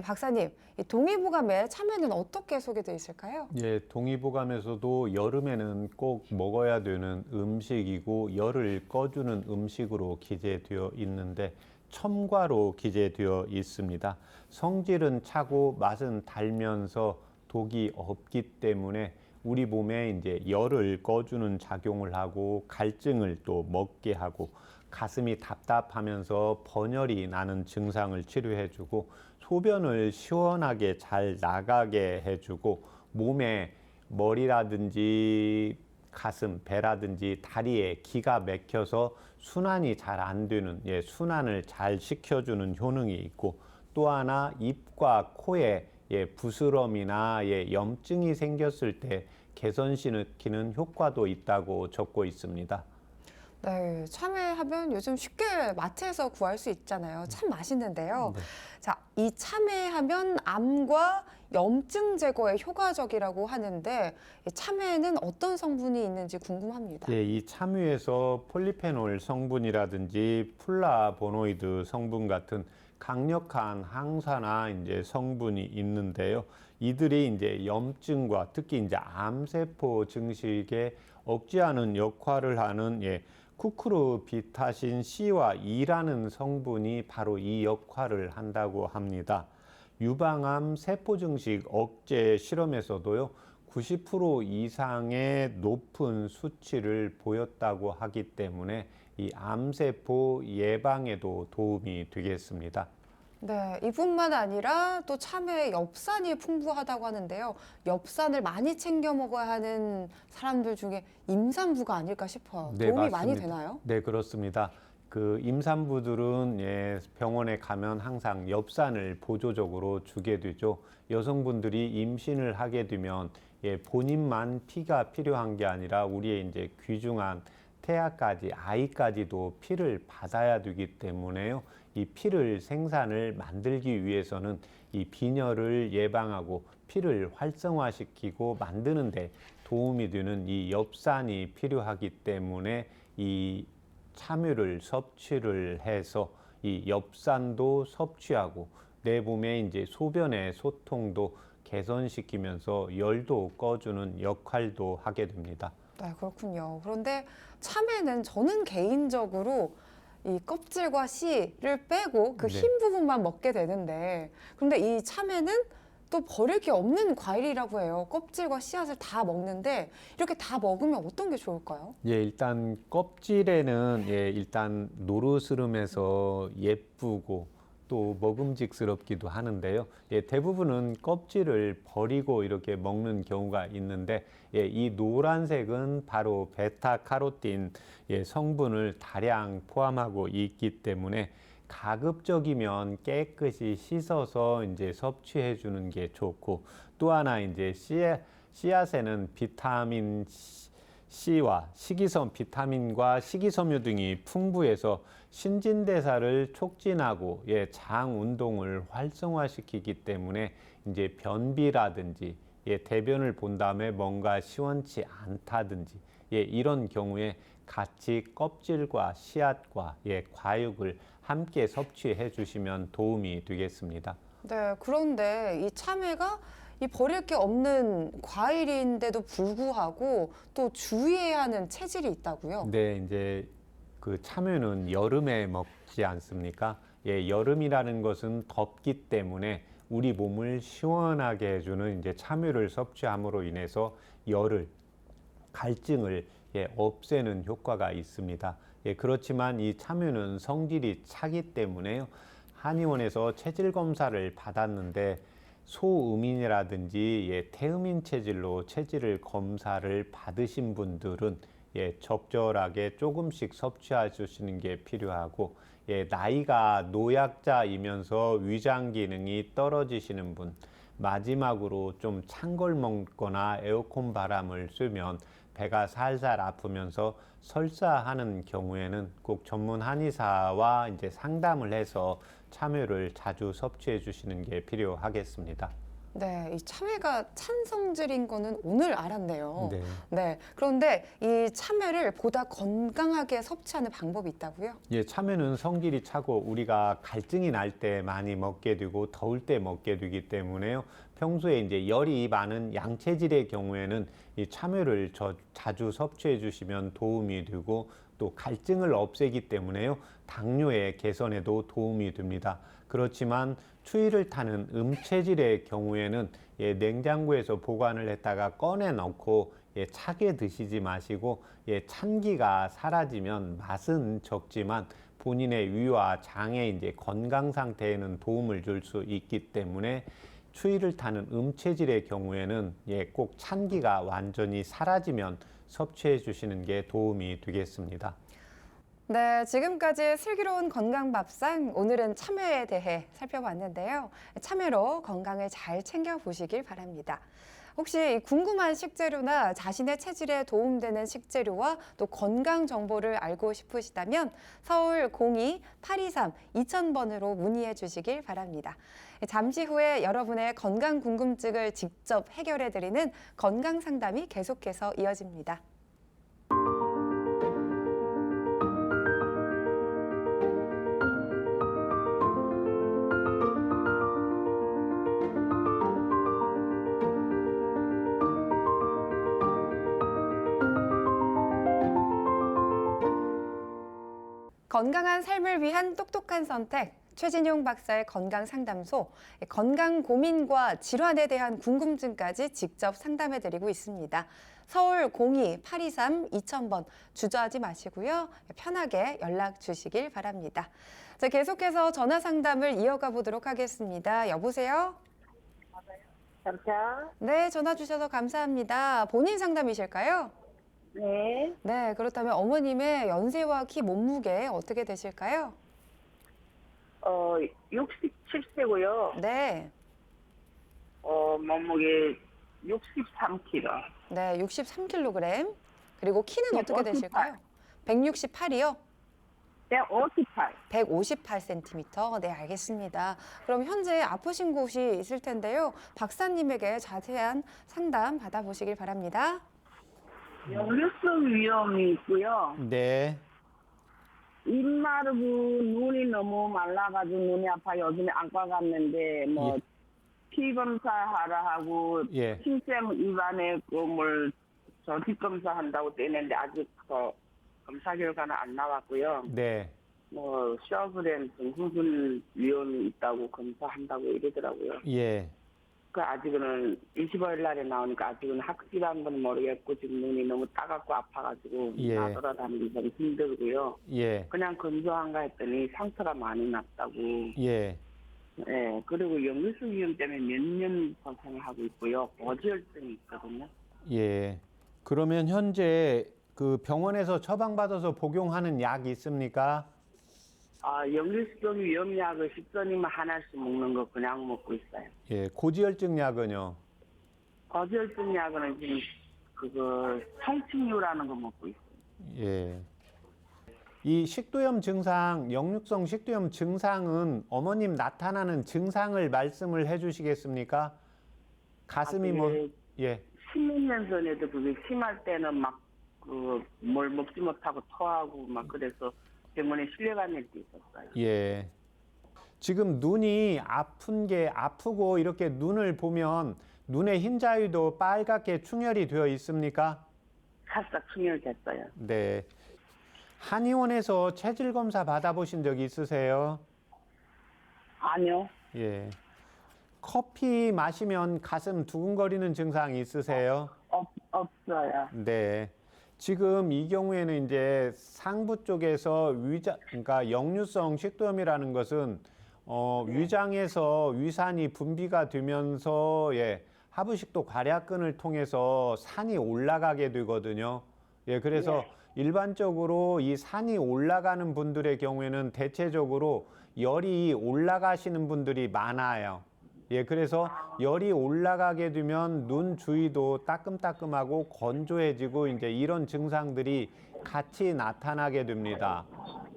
박사님, 이 동의보감에 참외는 어떻게 소개되어 있을까요? 예, 동의보감에서도 여름에는 꼭 먹어야 되는 음식이고 열을 꺼주는 음식으로 기재되어 있는데 첨가로 기재되어 있습니다. 성질은 차고 맛은 달면서 독이 없기 때문에 우리 몸에 이제 열을 꺼주는 작용을 하고 갈증을 또 먹게 하고 가슴이 답답하면서 번열이 나는 증상을 치료해주고 소변을 시원하게 잘 나가게 해주고 몸에 머리라든지 가슴, 배라든지 다리에 기가 막혀서 순환이 잘 안 되는 순환을 잘 시켜주는 효능이 있고 또 하나 입과 코에 부스럼이나 염증이 생겼을 때 개선시키는 효과도 있다고 적고 있습니다. 네, 참외하면 요즘 쉽게 마트에서 구할 수 있잖아요. 참 맛있는데요. 네. 자, 이 참외하면 암과 염증 제거에 효과적이라고 하는데 이 참외에는 어떤 성분이 있는지 궁금합니다. 예, 이 참외에서 폴리페놀 성분이라든지 플라보노이드 성분 같은 강력한 항산화 이제 성분이 있는데요. 이들이 이제 염증과 특히 이제 암세포 증식에 억제하는 역할을 하는 쿠크루비타신 C와 E라는 성분이 바로 이 역할을 한다고 합니다. 유방암 세포 증식 억제 실험에서도요. 90% 이상의 높은 수치를 보였다고 하기 때문에 이 암세포 예방에도 도움이 되겠습니다. 네, 이뿐만 아니라 또 참외의 엽산이 풍부하다고 하는데요. 엽산을 많이 챙겨 먹어야 하는 사람들 중에 임산부가 아닐까 싶어요. 네, 도움이 많이 맞습니다. 되나요? 네, 그렇습니다. 그 임산부들은 병원에 가면 항상 엽산을 보조적으로 주게 되죠. 여성분들이 임신을 하게 되면 본인만 피가 필요한 게 아니라 우리의 이제 귀중한 태아까지 아이까지도 피를 받아야 되기 때문에요. 이 피를 생산을 만들기 위해서는 이 빈혈을 예방하고 피를 활성화시키고 만드는데 도움이 되는 이 엽산이 필요하기 때문에 이 참외를 섭취를 해서 이 엽산도 섭취하고 내 몸에 이제 소변의 소통도 개선시키면서 열도 꺼주는 역할도 하게 됩니다. 네, 그렇군요. 그런데 참외는 저는 개인적으로 이 껍질과 씨를 빼고 그 네. 흰 부분만 먹게 되는데, 그런데 이 참외는 또 버릴 게 없는 과일이라고 해요. 껍질과 씨앗을 다 먹는데 이렇게 다 먹으면 어떤 게 좋을까요? 일단 껍질에는 일단 노르스름해서 예쁘고 또 먹음직스럽기도 하는데요. 대부분은 껍질을 버리고 이렇게 먹는 경우가 있는데 이 노란색은 바로 베타카로틴 성분을 다량 포함하고 있기 때문에 가급적이면 깨끗이 씻어서 이제 섭취해 주는 게 좋고, 또 하나 이제 씨앗에는 비타민 C와 비타민과 식이섬유 등이 풍부해서 신진대사를 촉진하고 장 운동을 활성화시키기 때문에 이제 변비라든지 대변을 본 다음에 뭔가 시원치 않다든지 이런 경우에 같이 껍질과 씨앗과 과육을 함께 섭취해 주시면 도움이 되겠습니다. 네, 그런데 이 참외가 이 버릴 게 없는 과일인데도 불구하고 또 주의해야 하는 체질이 있다고요? 네, 이제 그 참외는 여름에 먹지 않습니까? 여름이라는 것은 덥기 때문에 우리 몸을 시원하게 해주는 이제 참외를 섭취함으로 인해서 열을, 갈증을 없애는 효과가 있습니다. 그렇지만 이 참외는 성질이 차기 때문에요. 한의원에서 체질 검사를 받았는데 소음인이라든지 태음인 체질로 체질을 검사를 받으신 분들은 적절하게 조금씩 섭취해 주시는 게 필요하고, 나이가 노약자이면서 위장 기능이 떨어지시는 분, 마지막으로 좀 찬 걸 먹거나 에어컨 바람을 쐬면 배가 살살 아프면서 설사하는 경우에는 꼭 전문 한의사와 이제 상담을 해서 참외를 자주 섭취해 주시는 게 필요하겠습니다. 네, 이 참외가 찬 성질인 거는 오늘 알았네요. 네. 네, 그런데 이 참외를 보다 건강하게 섭취하는 방법이 있다고요? 참외는 성질이 차고 우리가 갈증이 날 때 많이 먹게 되고 더울 때 먹게 되기 때문에요. 평소에 이제 열이 많은 양체질의 경우에는 이 참외를 자주 섭취해 주시면 도움이 되고, 또 갈증을 없애기 때문에요. 당뇨의 개선에도 도움이 됩니다. 그렇지만 추위를 타는 음체질의 경우에는 냉장고에서 보관을 했다가 꺼내 넣고 차게 드시지 마시고, 찬기가 사라지면 맛은 적지만 본인의 위와 장의 이제 건강 상태에는 도움을 줄 수 있기 때문에 추위를 타는 음체질의 경우에는 꼭 찬기가 완전히 사라지면 섭취해 주시는 게 도움이 되겠습니다. 네, 지금까지 슬기로운 건강밥상, 오늘은 참외에 대해 살펴봤는데요. 참외로 건강을 잘 챙겨보시길 바랍니다. 혹시 궁금한 식재료나 자신의 체질에 도움되는 식재료와 또 건강 정보를 알고 싶으시다면 서울 02-823-2000번으로 문의해 주시길 바랍니다. 잠시 후에 여러분의 건강 궁금증을 직접 해결해 드리는 건강 상담이 계속해서 이어집니다. 건강한 삶을 위한 똑똑한 선택, 최진용 박사의 건강상담소, 건강 고민과 질환에 대한 궁금증까지 직접 상담해드리고 있습니다. 서울 02-823-2000번 주저하지 마시고요. 편하게 연락 주시길 바랍니다. 자, 계속해서 전화 상담을 이어가 보도록 하겠습니다. 여보세요? 잠깐. 네, 전화 주셔서 감사합니다. 본인 상담이실까요? 네. 네, 그렇다면 어머님의 연세와 키, 몸무게 어떻게 되실까요? 67세고요. 네, 몸무게 63kg. 네, 63kg. 그리고 키는 네, 어떻게 되실까요? 168이요? 158. 158cm. 네, 알겠습니다. 그럼 현재 아프신 곳이 있을 텐데요. 박사님에게 자세한 상담 받아보시길 바랍니다. 역류성 위염이 있고요. 네. 입 마르고 눈이 너무 말라가지고 눈이 아파. 요즘에 안과 갔는데 예. 피 검사하라 하고 예. 침샘 입안에 저 뒷검사 한다고 떼는데 아직 검사 결과는 안 나왔고요. 네. 셔브렌 정후군 위험이 있다고 검사한다고 이러더라고요. 예. 그 아직은 25일 날에 나오니까 아직은 확실한 건 모르겠고 지금 눈이 너무 따갑고 아파가지고 예. 나돌아다니기 좀 힘들고요. 예. 그냥 건조한가 했더니 상처가 많이 났다고. 예. 예. 그리고 역류성 위염 때문에 몇 년 고생을 하고 있고요. 고지혈증이 있거든요. 예. 그러면 현재 그 병원에서 처방받아서 복용하는 약이 있습니까? 역류성 위염약을 식전이면 하나씩 먹는 거 그냥 먹고 있어요. 예. 고지혈증 약은요? 고지혈증 약은 지금 성침류라는 거 먹고 있어요. 예. 이 식도염 증상, 역류성 식도염 증상은 어머님 나타나는 증상을 말씀을 해 주시겠습니까? 가슴이 예. 10년 전에도 그게 심할 때는 뭘 먹지 못하고 토하고 그래서 병원에 실려간 일도 있었어요. 예. 지금 눈이 아프고 이렇게 눈을 보면 눈의 흰 자위도 빨갛게 충혈이 되어 있습니까? 살짝 충혈됐어요. 네. 한의원에서 체질 검사 받아보신 적 있으세요? 아니요. 예. 커피 마시면 가슴 두근거리는 증상 있으세요? 없어요. 네. 지금 이 경우에는 이제 상부 쪽에서 그러니까 역류성 식도염이라는 것은 위장에서 위산이 분비가 되면서 하부식도 괄약근을 통해서 산이 올라가게 되거든요. 예, 그래서 일반적으로 이 산이 올라가는 분들의 경우에는 대체적으로 열이 올라가시는 분들이 많아요. 예, 그래서 열이 올라가게 되면 눈 주위도 따끔따끔하고 건조해지고 이제 이런 증상들이 같이 나타나게 됩니다.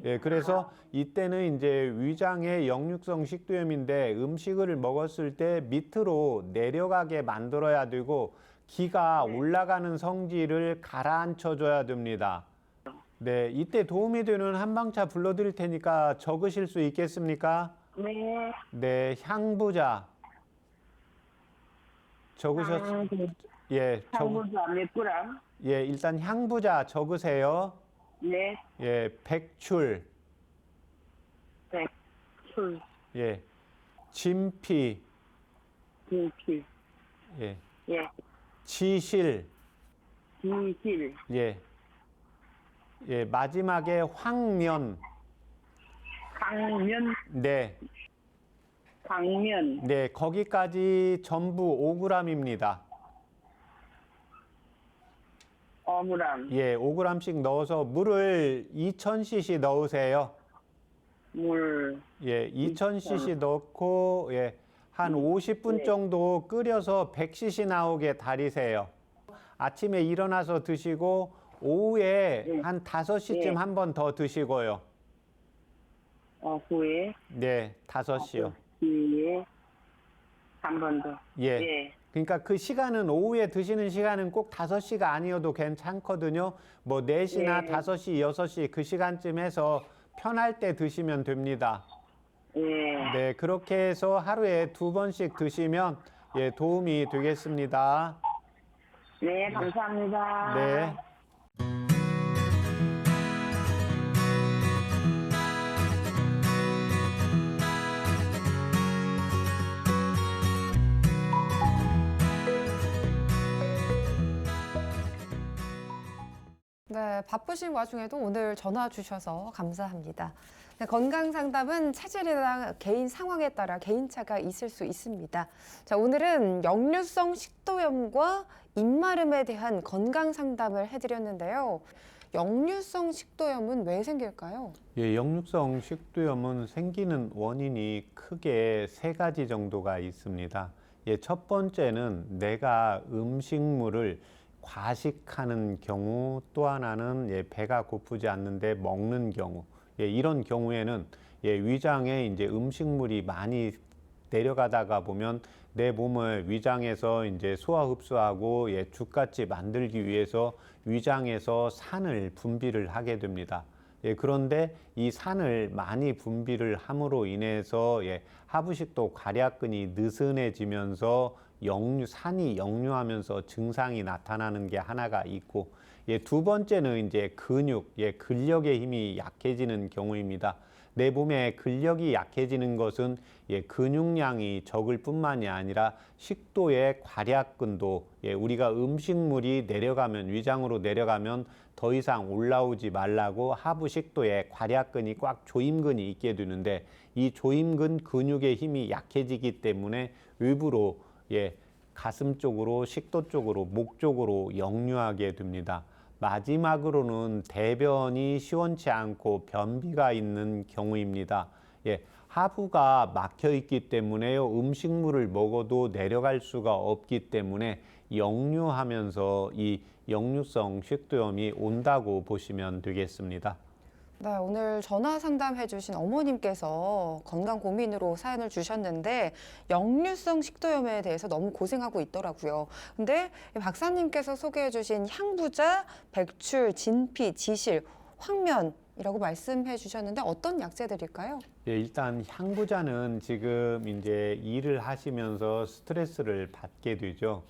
예, 그래서 이때는 이제 위장의 역류성 식도염인데 음식을 먹었을 때 밑으로 내려가게 만들어야 되고 기가 올라가는 성질을 가라앉혀 줘야 됩니다. 네, 이때 도움이 되는 한방차 불러드릴 테니까 적으실 수 있겠습니까? 네. 네, 향부자. 예, 상부자 몇 그램? 예, 일단 향부자 적으세요. 네. 예, 백출. 백출. 예, 진피. 진필. 예, 예. 지실. 진실. 예, 예, 마지막에 황면. 강면. 네, 강면. 네, 거기까지 전부 5g입니다. 5g. 예, 5g씩 넣어서 물을 2000cc 넣으세요. 물. 예, 2000cc 넣고 예, 한 50분 정도 끓여서 100cc 나오게 달이세요. 아침에 일어나서 드시고 오후에 한 5시쯤 한 번 더 드시고요. 후에. 네, 5시요. 뒤에. 한 번 더. 예. 예. 그러니까 그 시간은 오후에 드시는 시간은 꼭 5시가 아니어도 괜찮거든요. 뭐 4시나 예. 5시, 6시 그 시간쯤 해서 편할 때 드시면 됩니다. 예. 네, 그렇게 해서 하루에 2번씩 드시면 예, 도움이 되겠습니다. 네, 감사합니다. 네. 네, 바쁘신 와중에도 오늘 전화 주셔서 감사합니다. 건강 상담은 체질이나 개인 상황에 따라 개인차가 있을 수 있습니다. 자, 오늘은 역류성 식도염과 입마름에 대한 건강 상담을 해드렸는데요. 역류성 식도염은 왜 생길까요? 예, 역류성 식도염은 생기는 원인이 크게 세 가지 정도가 있습니다. 예, 첫 번째는 내가 음식물을 과식하는 경우, 또 하나는 배가 고프지 않는데 먹는 경우. 이런 경우에는 위장에 이제 음식물이 많이 내려가다가 보면 내 몸을 위장에서 이제 소화 흡수하고 죽같이 만들기 위해서 위장에서 산을 분비를 하게 됩니다. 그런데 이 산을 많이 분비를 함으로 인해서 하부식도 괄약근이 느슨해지면서 산이 역류하면서 증상이 나타나는 게 하나가 있고, 두 번째는 이제 근력의 힘이 약해지는 경우입니다. 내 몸에 근력이 약해지는 것은 근육량이 적을 뿐만이 아니라 식도의 괄약근도 우리가 음식물이 내려가면 위장으로 내려가면 더 이상 올라오지 말라고 하부 식도에 괄약근이 꽉 조임근이 있게 되는데, 이 조임근 근육의 힘이 약해지기 때문에 외부로 가슴 쪽으로, 식도 쪽으로, 목 쪽으로 역류하게 됩니다. 마지막으로는 대변이 시원치 않고 변비가 있는 경우입니다. 하부가 막혀 있기 때문에요. 음식물을 먹어도 내려갈 수가 없기 때문에 역류하면서 이 역류성 식도염이 온다고 보시면 되겠습니다. 네, 오늘 전화 상담해 주신 어머님께서 건강 고민으로 사연을 주셨는데 역류성 식도염에 대해서 너무 고생하고 있더라고요. 근데 박사님께서 소개해 주신 향부자, 백출, 진피, 지실, 황면이라고 말씀해 주셨는데 어떤 약재들일까요? 일단 향부자는 지금 이제 일을 하시면서 스트레스를 받게 되죠.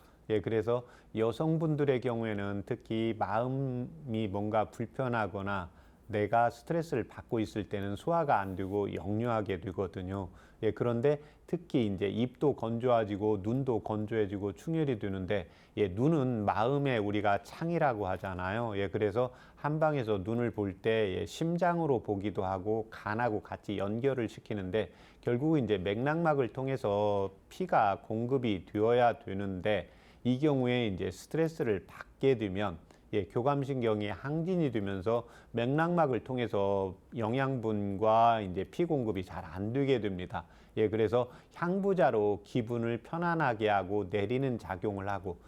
그래서 여성분들의 경우에는 특히 마음이 뭔가 불편하거나 내가 스트레스를 받고 있을 때는 소화가 안 되고 역류하게 되거든요. 그런데 특히 이제 입도 건조해지고 눈도 건조해지고 충혈이 되는데, 눈은 마음의 우리가 창이라고 하잖아요. 그래서 한방에서 눈을 볼 때 심장으로 보기도 하고 간하고 같이 연결을 시키는데, 결국 이제 맥락막을 통해서 피가 공급이 되어야 되는데, 이 경우에 이제 스트레스를 받게 되면 교감신경이 항진이 되면서 맥락막을 통해서 영양분과 이제 피 공급이 잘 안 되게 됩니다. 그래서 향부자로 기분을 편안하게 하고 내리는 작용을 하고,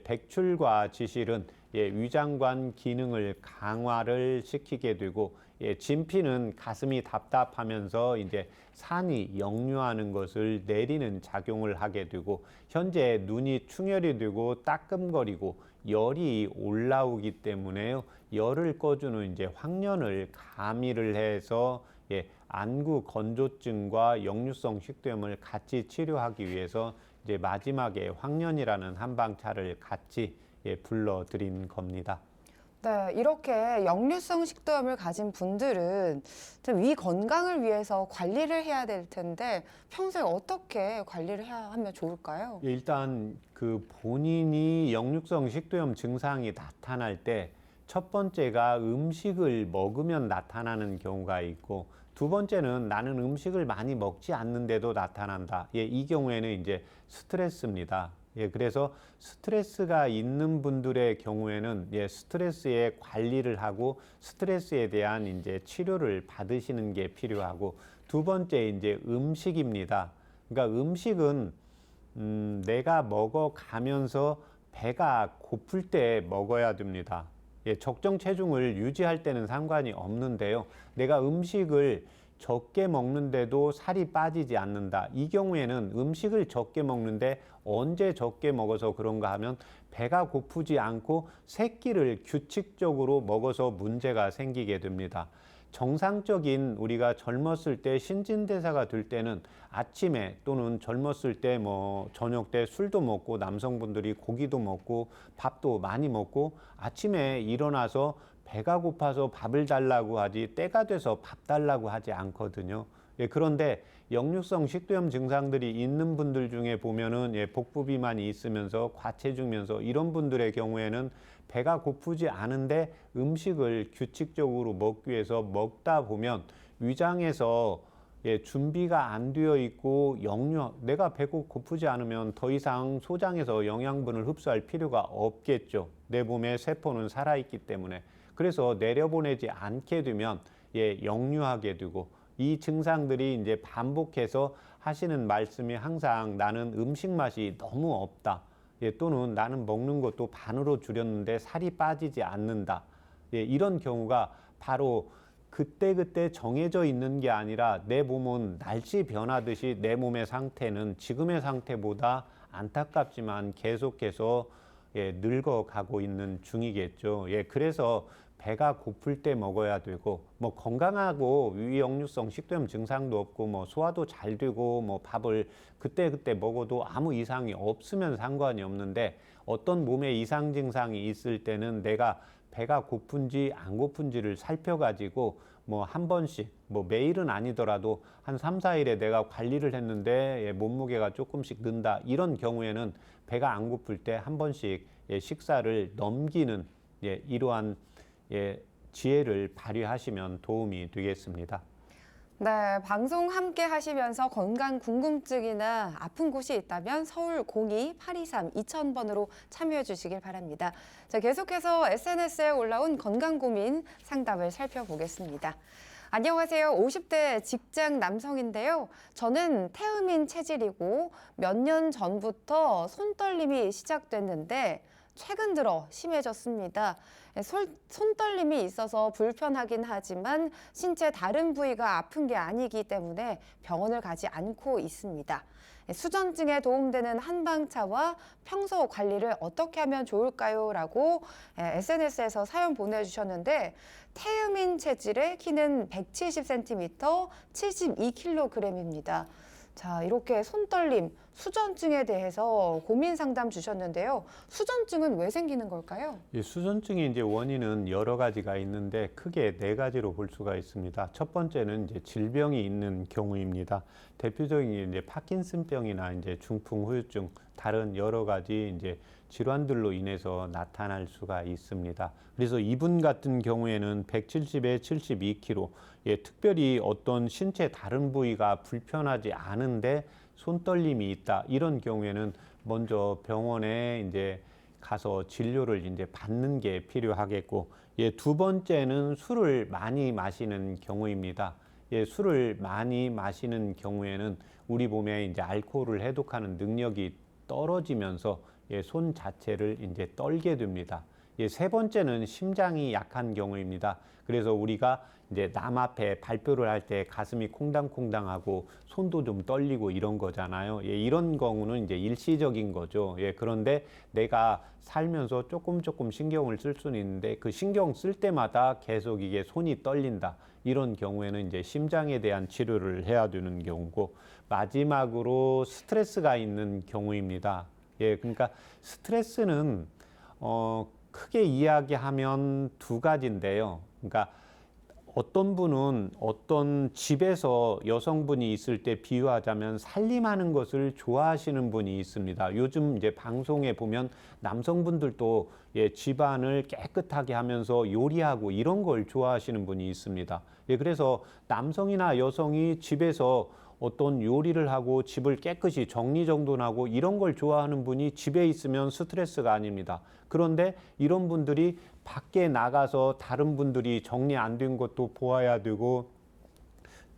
백출과 지실은 위장관 기능을 강화를 시키게 되고, 진피는 가슴이 답답하면서 이제 산이 역류하는 것을 내리는 작용을 하게 되고, 현재 눈이 충혈이 되고 따끔거리고 열이 올라오기 때문에요. 열을 꺼주는 이제 황련을 가미를 해서 안구 건조증과 역류성 식도염을 같이 치료하기 위해서 이제 마지막에 황련이라는 한방차를 같이 불러드린 겁니다. 네, 이렇게 역류성 식도염을 가진 분들은 좀 위 건강을 위해서 관리를 해야 될 텐데 평소에 어떻게 관리를 해야 하면 좋을까요? 일단 그 본인이 역류성 식도염 증상이 나타날 때 첫 번째가 음식을 먹으면 나타나는 경우가 있고, 두 번째는 나는 음식을 많이 먹지 않는데도 나타난다. 이 경우에는 이제 스트레스입니다. 그래서 스트레스가 있는 분들의 경우에는 스트레스의 관리를 하고 스트레스에 대한 이제 치료를 받으시는 게 필요하고, 두 번째 이제 음식입니다. 그러니까 음식은 내가 먹어가면서 배가 고플 때 먹어야 됩니다. 적정 체중을 유지할 때는 상관이 없는데요. 내가 음식을 적게 먹는데도 살이 빠지지 않는다. 이 경우에는 음식을 적게 먹는데 언제 적게 먹어서 그런가 하면 배가 고프지 않고 세 끼를 규칙적으로 먹어서 문제가 생기게 됩니다. 정상적인 우리가 젊었을 때 신진대사가 될 때는 아침에 또는 젊었을 때 저녁 때 술도 먹고 남성분들이 고기도 먹고 밥도 많이 먹고 아침에 일어나서 배가 고파서 밥을 달라고 하지 때가 돼서 밥 달라고 하지 않거든요. 그런데 역류성 식도염 증상들이 있는 분들 중에 보면은 복부 비만이 있으면서 과체중면서 이런 분들의 경우에는 배가 고프지 않은데 음식을 규칙적으로 먹기 위해서 먹다 보면 위장에서 준비가 안 되어 있고 내가 배가 고프지 않으면 더 이상 소장에서 영양분을 흡수할 필요가 없겠죠. 내 몸의 세포는 살아있기 때문에. 그래서 내려보내지 않게 되면 역류하게 되고, 이 증상들이 이제 반복해서 하시는 말씀이 항상 나는 음식 맛이 너무 없다. 또는 나는 먹는 것도 반으로 줄였는데 살이 빠지지 않는다. 이런 경우가 바로 그때그때 정해져 있는 게 아니라 내 몸은 날씨 변하듯이 내 몸의 상태는 지금의 상태보다 안타깝지만 계속해서 늙어가고 있는 중이겠죠. 그래서 배가 고플 때 먹어야 되고, 뭐 건강하고 위역류성 식도염 증상도 없고, 뭐 소화도 잘 되고, 뭐 밥을 그때그때 먹어도 아무 이상이 없으면 상관이 없는데, 어떤 몸에 이상 증상이 있을 때는 내가 배가 고픈지 안 고픈지를 살펴가지고 뭐 한 번씩, 뭐 매일은 아니더라도 한 3, 4일에 내가 관리를 했는데 몸무게가 조금씩 는다. 이런 경우에는 배가 안 고플 때 한 번씩 식사를 넘기는 이러한 지혜를 발휘하시면 도움이 되겠습니다. 네, 방송 함께 하시면서 건강 궁금증이나 아픈 곳이 있다면 서울 02-823-2000번으로 참여해 주시길 바랍니다. 자, 계속해서 SNS에 올라온 건강 고민 상담을 살펴보겠습니다. 안녕하세요. 50대 직장 남성인데요. 저는 태음인 체질이고 몇 년 전부터 손떨림이 시작됐는데 최근 들어 심해졌습니다. 손떨림이 있어서 불편하긴 하지만 신체 다른 부위가 아픈 게 아니기 때문에 병원을 가지 않고 있습니다. 수전증에 도움되는 한방차와 평소 관리를 어떻게 하면 좋을까요? 라고 SNS에서 사연 보내주셨는데, 태음인 체질의 키는 170cm, 72kg입니다. 자, 이렇게 손떨림, 수전증에 대해서 고민 상담 주셨는데요. 수전증은 왜 생기는 걸까요? 수전증의 이제 원인은 여러 가지가 있는데 크게 4가지로 볼 수가 있습니다. 첫 번째는 이제 질병이 있는 경우입니다. 대표적인 이제 파킨슨병이나 이제 중풍 후유증, 다른 여러 가지 이제 질환들로 인해서 나타날 수가 있습니다. 그래서 이분 같은 경우에는 170에 72kg, 특별히 어떤 신체 다른 부위가 불편하지 않은데 손떨림이 있다. 이런 경우에는 먼저 병원에 이제 가서 진료를 이제 받는 게 필요하겠고, 두 번째는 술을 많이 마시는 경우입니다. 술을 많이 마시는 경우에는 우리 몸에 이제 알코올을 해독하는 능력이 떨어지면서 손 자체를 이제 떨게 됩니다. 세 번째는 심장이 약한 경우입니다. 그래서 우리가 이제 남 앞에 발표를 할 때 가슴이 콩당콩당하고 손도 좀 떨리고 이런 거잖아요. 이런 경우는 이제 일시적인 거죠. 그런데 내가 살면서 조금 신경을 쓸 수는 있는데 그 신경 쓸 때마다 계속 이게 손이 떨린다. 이런 경우에는 이제 심장에 대한 치료를 해야 되는 경우고, 마지막으로 스트레스가 있는 경우입니다. 그러니까 스트레스는 크게 이야기하면 2가지인데요. 그러니까 어떤 분은 어떤 집에서 여성분이 있을 때 비유하자면 살림하는 것을 좋아하시는 분이 있습니다. 요즘 이제 방송에 보면 남성분들도 집안을 깨끗하게 하면서 요리하고 이런 걸 좋아하시는 분이 있습니다. 그래서 남성이나 여성이 집에서 어떤 요리를 하고 집을 깨끗이 정리정돈하고 이런 걸 좋아하는 분이 집에 있으면 스트레스가 아닙니다. 그런데 이런 분들이 밖에 나가서 다른 분들이 정리 안 된 것도 보아야 되고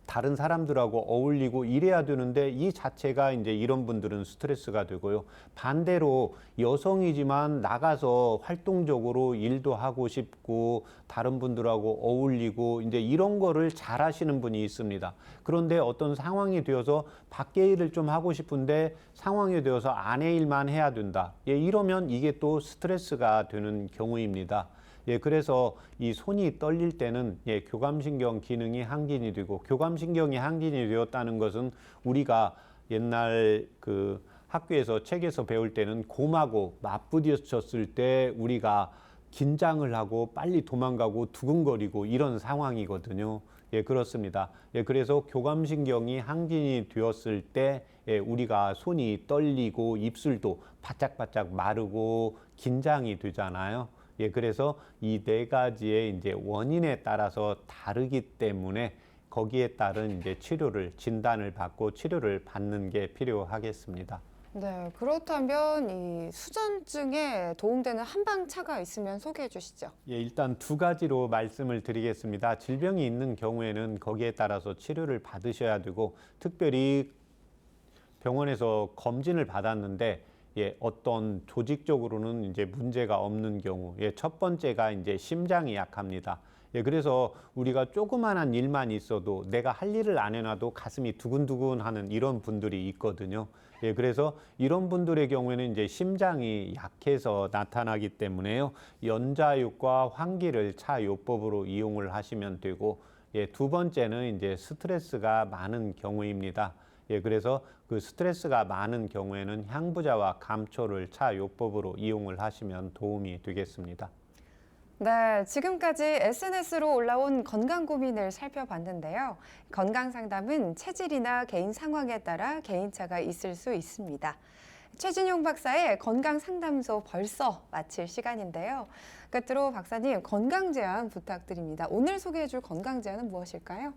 다른 사람들하고 어울리고 이래야 되는데 이 자체가 이제 이런 분들은 스트레스가 되고요. 반대로 여성이지만 나가서 활동적으로 일도 하고 싶고 다른 분들하고 어울리고 이제 이런 거를 잘 하시는 분이 있습니다. 그런데 어떤 상황이 되어서 밖에 일을 좀 하고 싶은데 상황이 되어서 아내 일만 해야 된다. 이러면 이게 또 스트레스가 되는 경우입니다. 그래서 이 손이 떨릴 때는 교감신경 기능이 항진이 되고, 교감신경이 항진이 되었다는 것은 우리가 옛날 그 학교에서 책에서 배울 때는 곰하고 맞부딪혔을 때 우리가 긴장을 하고 빨리 도망가고 두근거리고 이런 상황이거든요. 그렇습니다. 그래서 교감신경이 항진이 되었을 때 우리가 손이 떨리고 입술도 바짝바짝 마르고 긴장이 되잖아요. 그래서 이 4가지의 이제 원인에 따라서 다르기 때문에 거기에 따른 이제 치료를 진단을 받고 치료를 받는 게 필요하겠습니다. 네, 그렇다면 이 수전증에 도움되는 한방차가 있으면 소개해 주시죠. 예, 일단 두 가지로 말씀을 드리겠습니다. 질병이 있는 경우에는 거기에 따라서 치료를 받으셔야 되고, 특별히 병원에서 검진을 받았는데 어떤 조직적으로는 이제 문제가 없는 경우, 첫 번째가 이제 심장이 약합니다. 그래서 우리가 조그만한 일만 있어도 내가 할 일을 안 해놔도 가슴이 두근두근하는 이런 분들이 있거든요. 그래서 이런 분들의 경우에는 이제 심장이 약해서 나타나기 때문에요. 연자육과 환기를 차요법으로 이용을 하시면 되고, 두 번째는 이제 스트레스가 많은 경우입니다. 그래서 그 스트레스가 많은 경우에는 향부자와 감초를 차요법으로 이용을 하시면 도움이 되겠습니다. 네, 지금까지 SNS로 올라온 건강 고민을 살펴봤는데요. 건강 상담은 체질이나 개인 상황에 따라 개인차가 있을 수 있습니다. 최진용 박사의 건강 상담소 벌써 마칠 시간인데요. 끝으로 박사님 건강 제안 부탁드립니다. 오늘 소개해 줄 건강 제안은 무엇일까요?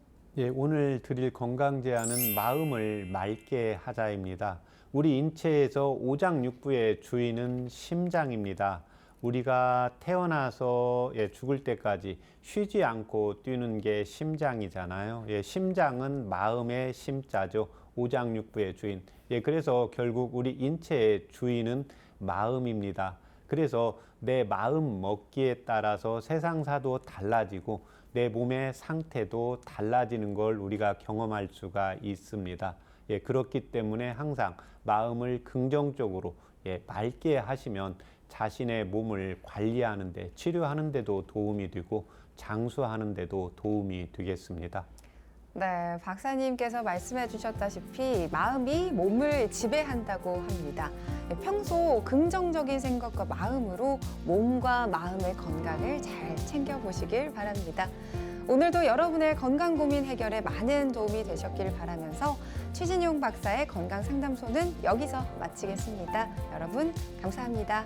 오늘 드릴 건강 제안은 마음을 맑게 하자입니다. 우리 인체에서 오장육부의 주인은 심장입니다. 우리가 태어나서 죽을 때까지 쉬지 않고 뛰는 게 심장이잖아요. 심장은 마음의 심자죠. 오장육부의 주인. 그래서 결국 우리 인체의 주인은 마음입니다. 그래서 내 마음 먹기에 따라서 세상사도 달라지고 내 몸의 상태도 달라지는 걸 우리가 경험할 수가 있습니다. 그렇기 때문에 항상 마음을 긍정적으로 맑게 하시면 자신의 몸을 관리하는 데, 치료하는 데도 도움이 되고 장수하는 데도 도움이 되겠습니다. 네, 박사님께서 말씀해 주셨다시피 마음이 몸을 지배한다고 합니다. 평소 긍정적인 생각과 마음으로 몸과 마음의 건강을 잘 챙겨보시길 바랍니다. 오늘도 여러분의 건강 고민 해결에 많은 도움이 되셨길 바라면서 최진용 박사의 건강 상담소는 여기서 마치겠습니다. 여러분 감사합니다.